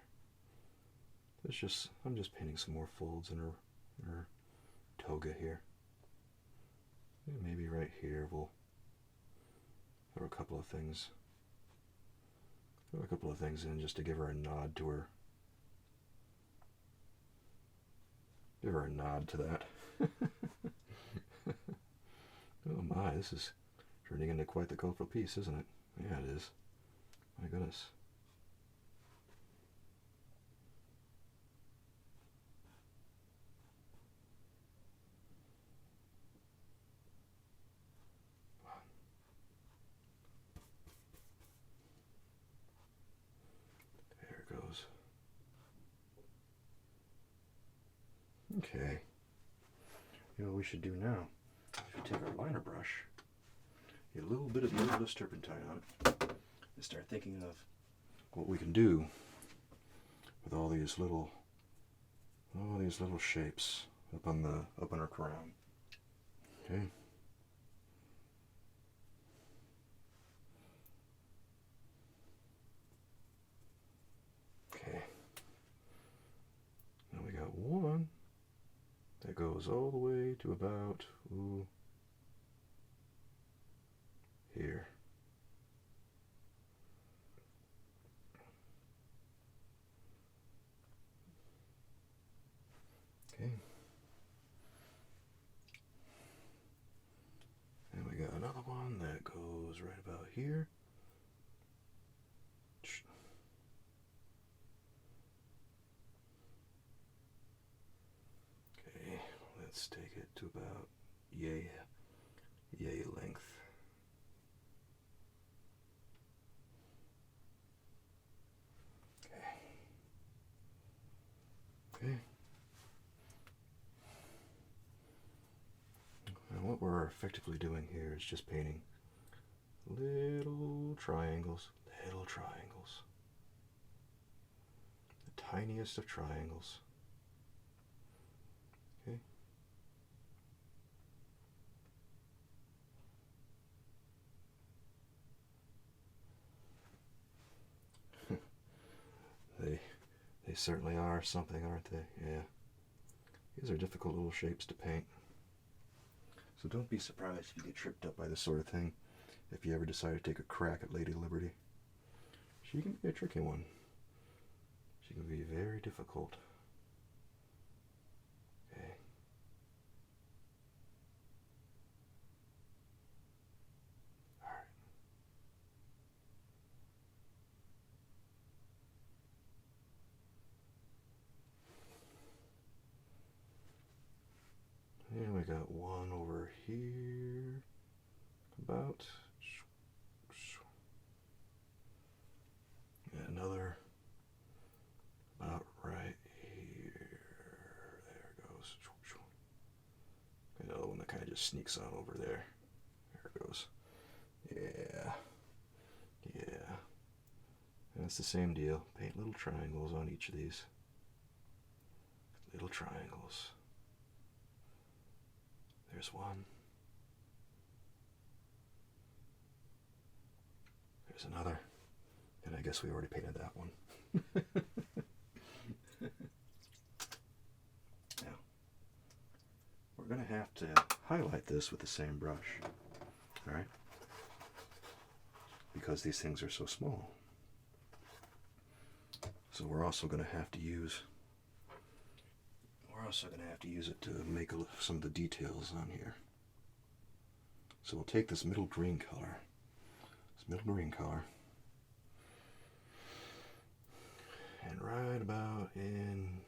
I'm just painting some more folds in her toga here. And maybe right here we'll throw a couple of things in just to give her a nod to her. Give her a nod to that. Oh my, this is turning into quite the colorful piece, isn't it? Yeah, it is. My goodness. There it goes. Okay. You know what we should do now? We should take our liner brush, get a little bit of the turpentine on it, and start thinking of what we can do with all these little shapes up on her crown. Okay. Okay. Now we got one that goes all the way to about here. Okay. And we got another one that goes right about here. Okay, let's take it to about yay length. Okay. And what we're effectively doing here is just painting little triangles. The tiniest of triangles. Okay. They certainly are something, aren't they? Yeah. These are difficult little shapes to paint. So don't be surprised if you get tripped up by this sort of thing if you ever decide to take a crack at Lady Liberty. She can be a tricky one. She can be very difficult. Okay. Alright. And we got one over here. About. And another just sneaks on over there. There it goes. Yeah. Yeah. And it's the same deal. Paint little triangles on each of these. Little triangles. There's one. There's another. And I guess we already painted that one. Now, we're going to have to highlight this with the same brush. Alright? Because these things are so small. So we're also going to have to use it to make some of the details on here. So we'll take this middle green color. And right about in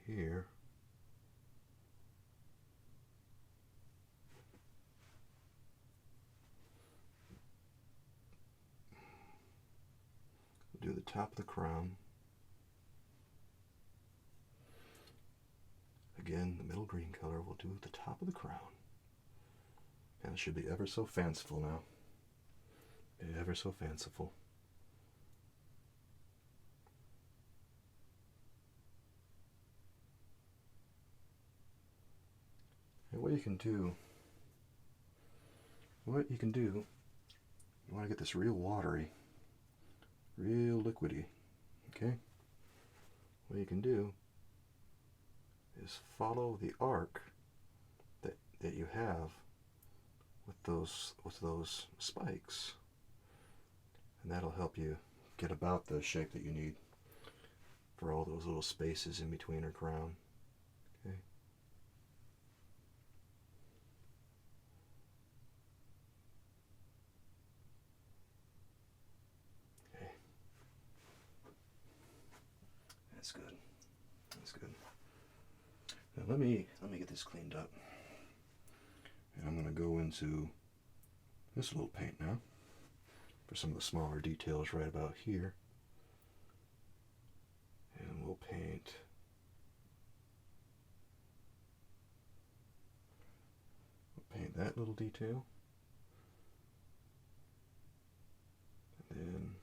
here, we'll do the top of the crown. Again, the middle green color we'll do at the top of the crown. And it should be ever so fanciful now. Ever so fanciful. And what you can do, you want to get this real watery, real liquidy, okay? What you can do is follow the arc that you have with those spikes, and that'll help you get about the shape that you need for all those little spaces in between her crown. Okay. Okay. That's good. That's good. Now let me get this cleaned up. And I'm going to go into this little paint now for some of the smaller details right about here. And we'll paint that little detail. And then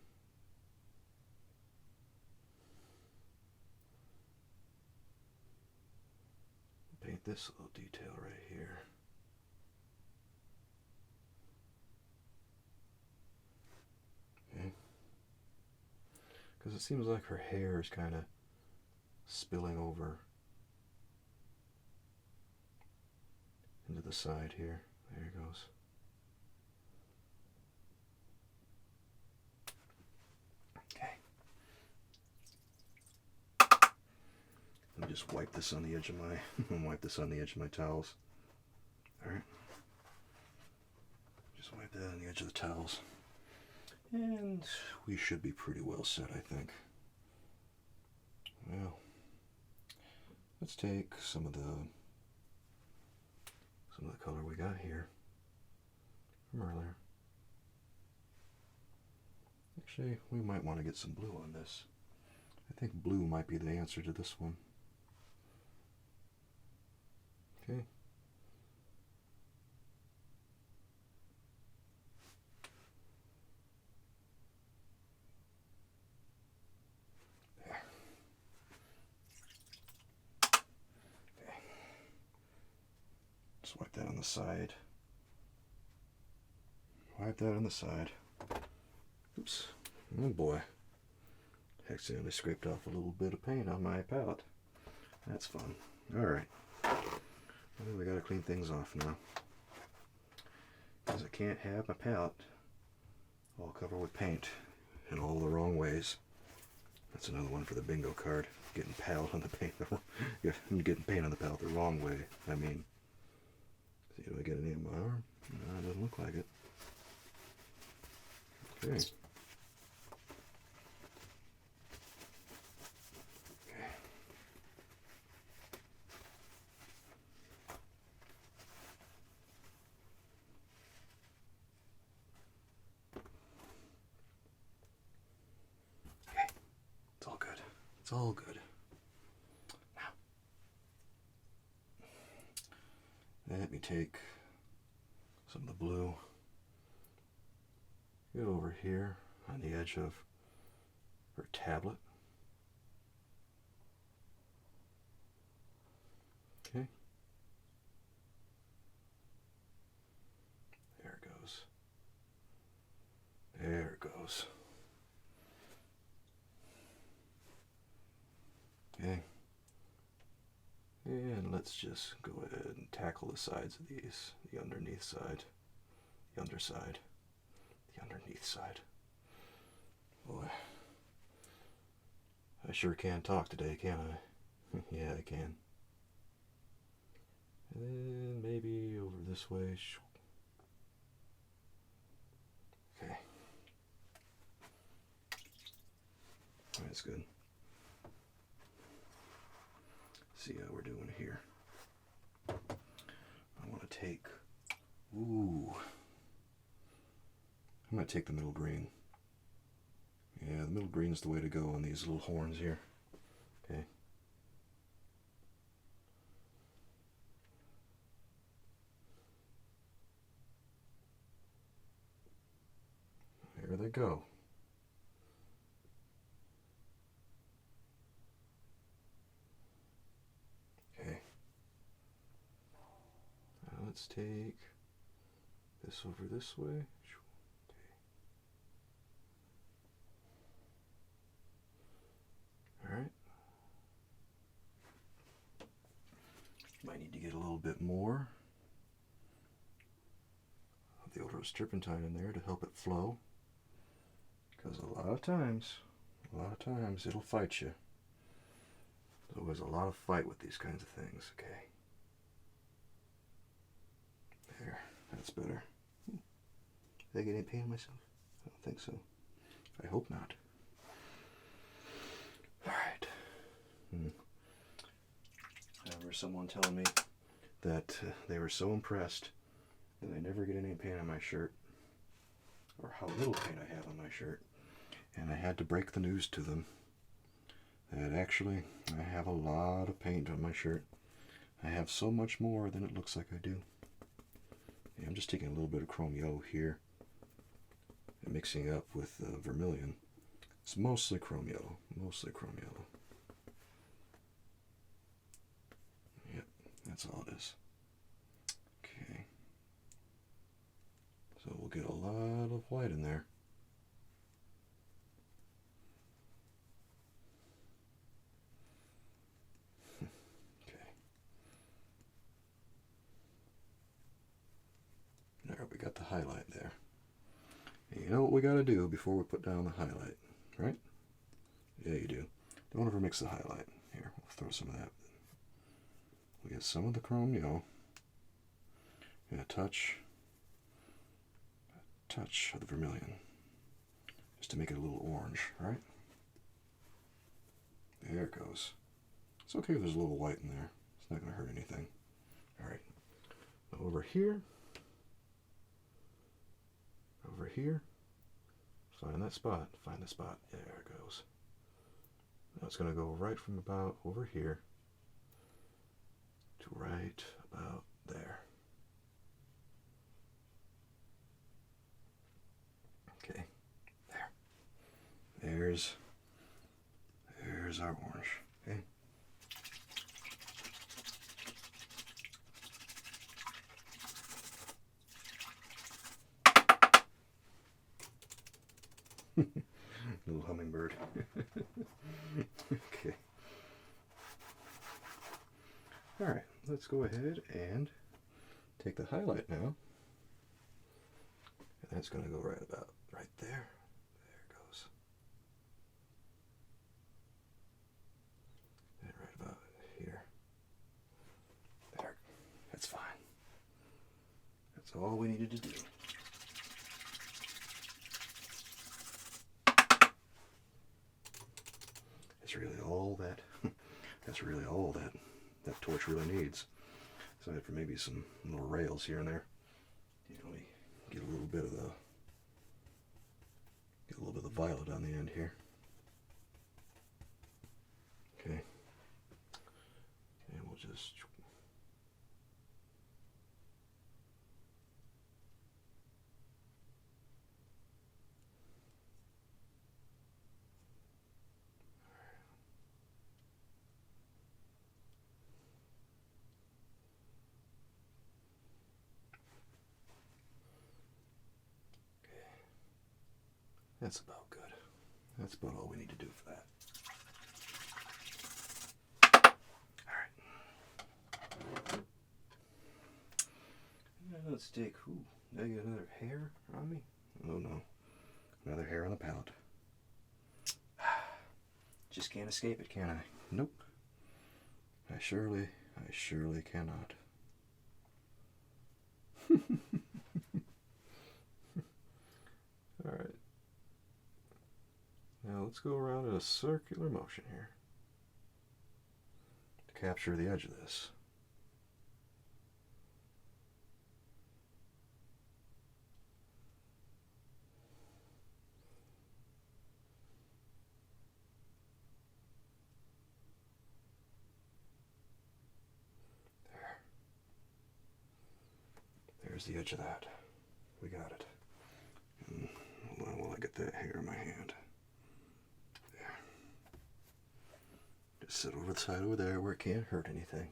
paint this little detail right here. Okay. Because it seems like her hair is kind of spilling over into the side here. There it goes. Okay. Let me just wipe this on the edge of my towels. All right. Just wipe that on the edge of the towels. And we should be pretty well set, I think. Well, let's take some of the color we got here from earlier. Actually, we might want to get some blue on this. I think blue might be the answer to this one. Okay. Just wipe that on the side. Wipe that on the side. Oops. Oh boy. Accidentally scraped off a little bit of paint on my palette. That's fun. Alright. Well, we gotta clean things off now. Because I can't have my palette all covered with paint in all the wrong ways. That's another one for the bingo card. Getting palette on the paint. Getting paint on the palette the wrong way. I mean, see, do I get any on my arm? No, it doesn't look like it. Okay. Okay. Okay. It's all good. It's all good. Now, let me take some of the blue. Get over here on the edge of her tablet. Okay. There it goes. There it goes. Okay. And let's just go ahead and tackle the sides of these. The underneath side, the underside, the underneath side. Boy, I sure can talk today, can't I? Yeah, I can. And then maybe over this way. Okay. That's good. See how we're doing here. I want to take, I'm going to take the middle green. Yeah, the middle green is the way to go on these little horns here. Okay. There they go. Okay. Now let's take this over this way. Okay. All right. Might need to get a little bit more of the odorous turpentine in there to help it flow. Because a lot of times it'll fight you. There's always a lot of fight with these kinds of things. Okay. There, that's better. Did I get any pain on myself? I don't think so. I hope not. Alright. I remember someone telling me that they were so impressed that I never get any pain on my shirt, or how little pain I have on my shirt. And I had to break the news to them that actually I have a lot of paint on my shirt. I have so much more than it looks like I do. Yeah, I'm just taking a little bit of chrome yellow here and mixing it up with vermilion. It's mostly chrome yellow, mostly chrome yellow. Yep, that's all it is. Okay. So we'll get a lot of white in there. There, we got the highlight there. And you know what we got to do before we put down the highlight, right? Yeah, you do. Don't ever mix the highlight. Here, we'll throw some of that. We get some of the chrome yellow and a touch of the vermilion, just to make it a little orange, right? There it goes. It's okay if there's a little white in there. It's not going to hurt anything. All right. Over here. Over here, find that spot, find the spot, there it goes. Now it's going to go right from about over here to right about there. Okay, there. There's our orange, okay? Little hummingbird. Okay. Alright, let's go ahead and take the highlight now. And that's going to go right about right there. There it goes. And right about here. There. That's fine. That's all we needed to do. That's really all that torch really needs. Aside from maybe some little rails here and there. You know, we get a little bit of the violet on the end here. Okay. And we'll just That's about good. That's about all we need to do for that. Alright. Let's take, did I get another hair on me? Oh no. Another hair on the palette. Just can't escape it, can I? Nope. I surely cannot. Alright. Now let's go around in a circular motion here to capture the edge of this. There's the edge of that. We got it. Hold on while I get that hair in my hand. There. Just sit over the side over there where it can't hurt anything.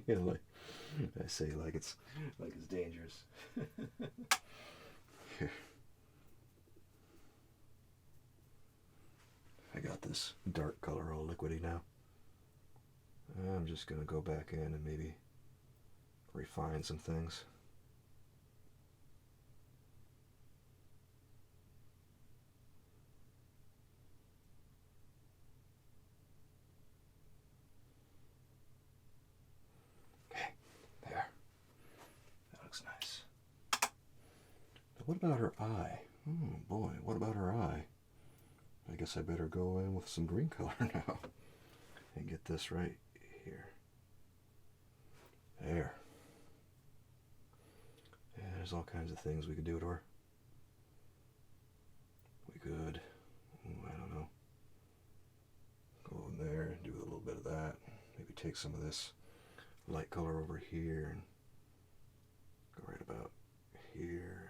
You know, like I say, like it's dangerous. Here. I got this dark color all liquidy now. I'm just gonna go back in and maybe refine some things. What about her eye? Oh boy, what about her eye? I guess I better go in with some green color now and get this right here. There. Yeah, there's all kinds of things we could do to her. We could, I don't know, go in there and do a little bit of that. Maybe take some of this light color over here and go right about here.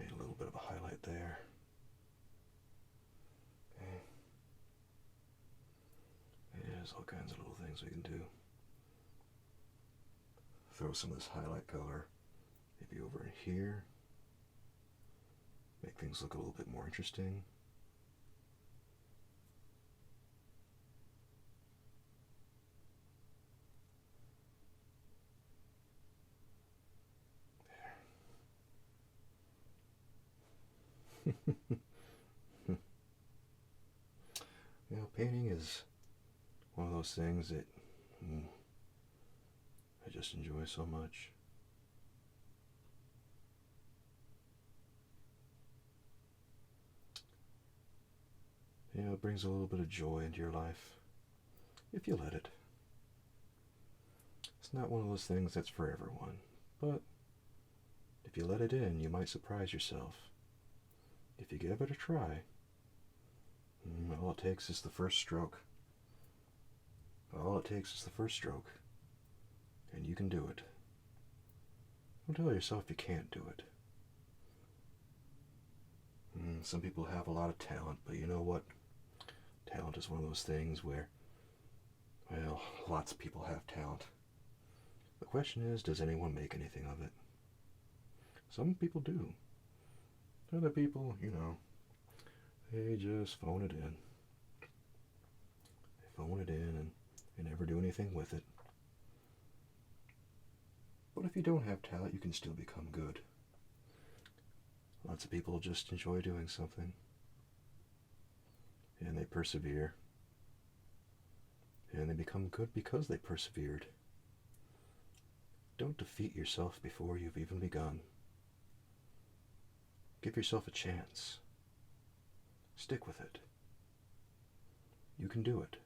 Made a little bit of a highlight there. Okay. There's all kinds of little things we can do. Throw some of this highlight color maybe over in here. Make things look a little bit more interesting. You know, painting is one of those things that I just enjoy so much. You know, it brings a little bit of joy into your life, if you let it. It's not one of those things that's for everyone, but if you let it in, you might surprise yourself. If you give it a try, all it takes is the first stroke. All it takes is the first stroke, and you can do it. Don't tell yourself you can't do it. Some people have a lot of talent, but you know what? Talent is one of those things where, well, lots of people have talent. The question is, does anyone make anything of it? Some people do. Other people, you know, they just phone it in. They phone it in and never do anything with it. But if you don't have talent, you can still become good. Lots of people just enjoy doing something. And they persevere. And they become good because they persevered. Don't defeat yourself before you've even begun. Give yourself a chance. Stick with it. You can do it.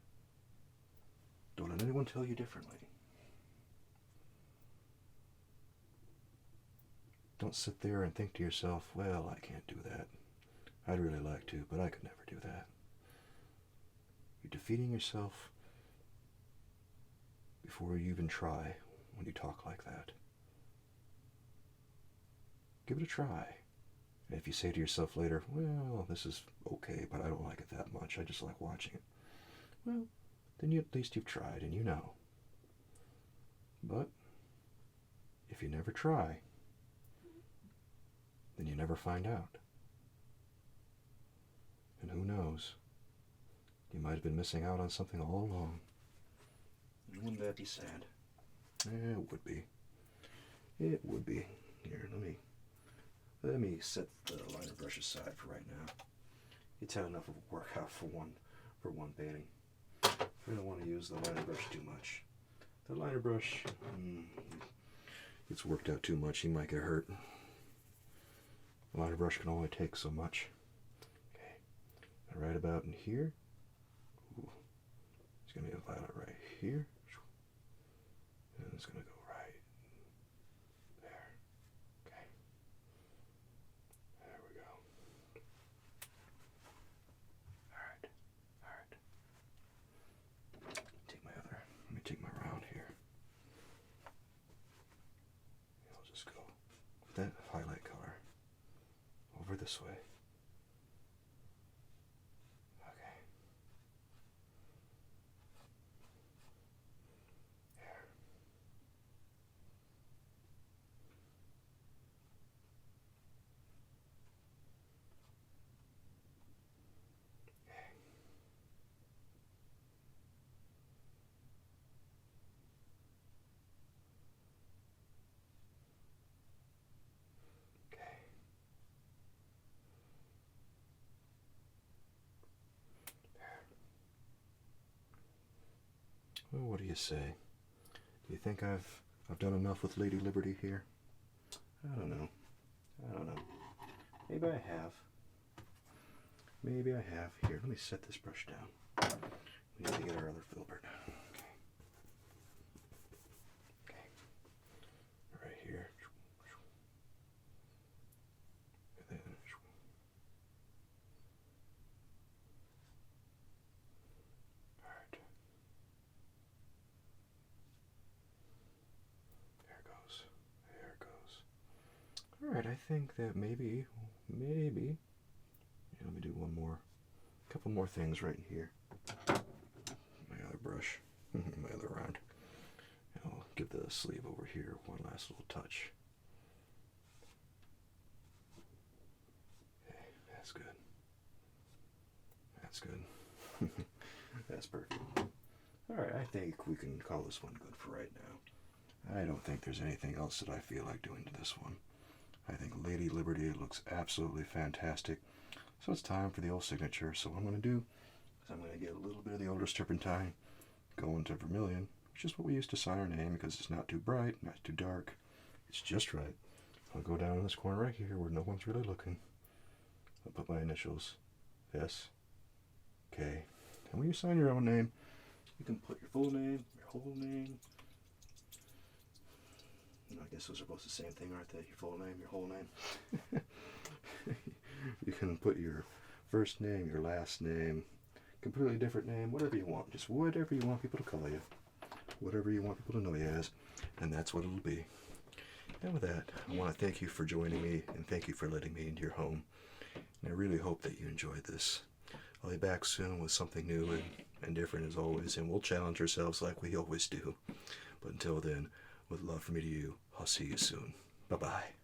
Don't let anyone tell you differently. Don't sit there and think to yourself, well, I can't do that. I'd really like to, but I could never do that. You're defeating yourself before you even try when you talk like that. Give it a try. And if you say to yourself later, well, this is okay, but I don't like it that much, I just like watching it. Well, then at least you've tried and you know. But if you never try, then you never find out. And who knows, you might have been missing out on something all along. Wouldn't that be sad? It would be. It would be. Here, let me set the liner brush aside for right now. It's had enough of a workout for one painting. We don't want to use the liner brush too much. The liner brush, it's worked out too much. You might get hurt. The liner brush can only take so much. Okay, and right about in here. Ooh, it's gonna be a violet right here, and it's gonna go right there. Okay, there we go. All right. Let me take my round here. I'll just go with that highlight color over this way. Okay. There. Well, what do you say? Do you think I've done enough with Lady Liberty here? I don't know. Maybe I have. Here, let me set this brush down. We need to get our other filbert. Okay. Right here. And then There it goes. Alright, I think that maybe, let me do a couple more things right here. My other brush, my other round. I'll give the sleeve over here one last little touch. Okay, that's good. That's perfect. Alright, I think we can call this one good for right now. I don't think there's anything else that I feel like doing to this one. I think Lady Liberty looks absolutely fantastic. So it's time for the old signature. So what I'm going to do is I'm going to get a little bit of the odorous turpentine, go into vermilion, which is what we use to sign our name because it's not too bright, not too dark. It's just right. I'll go down in this corner right here where no one's really looking. I'll put my initials, S, K. And when you sign your own name, you can put your full name, your whole name. I guess those are both the same thing, aren't they? Your full name, your whole name. You can put your first name, your last name, completely different name, whatever you want. Just whatever you want people to call you. Whatever you want people to know you as. And that's what it'll be. And with that, I want to thank you for joining me and thank you for letting me into your home. And I really hope that you enjoyed this. I'll be back soon with something new and different as always, and we'll challenge ourselves like we always do. But until then, with love from me to you, I'll see you soon. Bye-bye.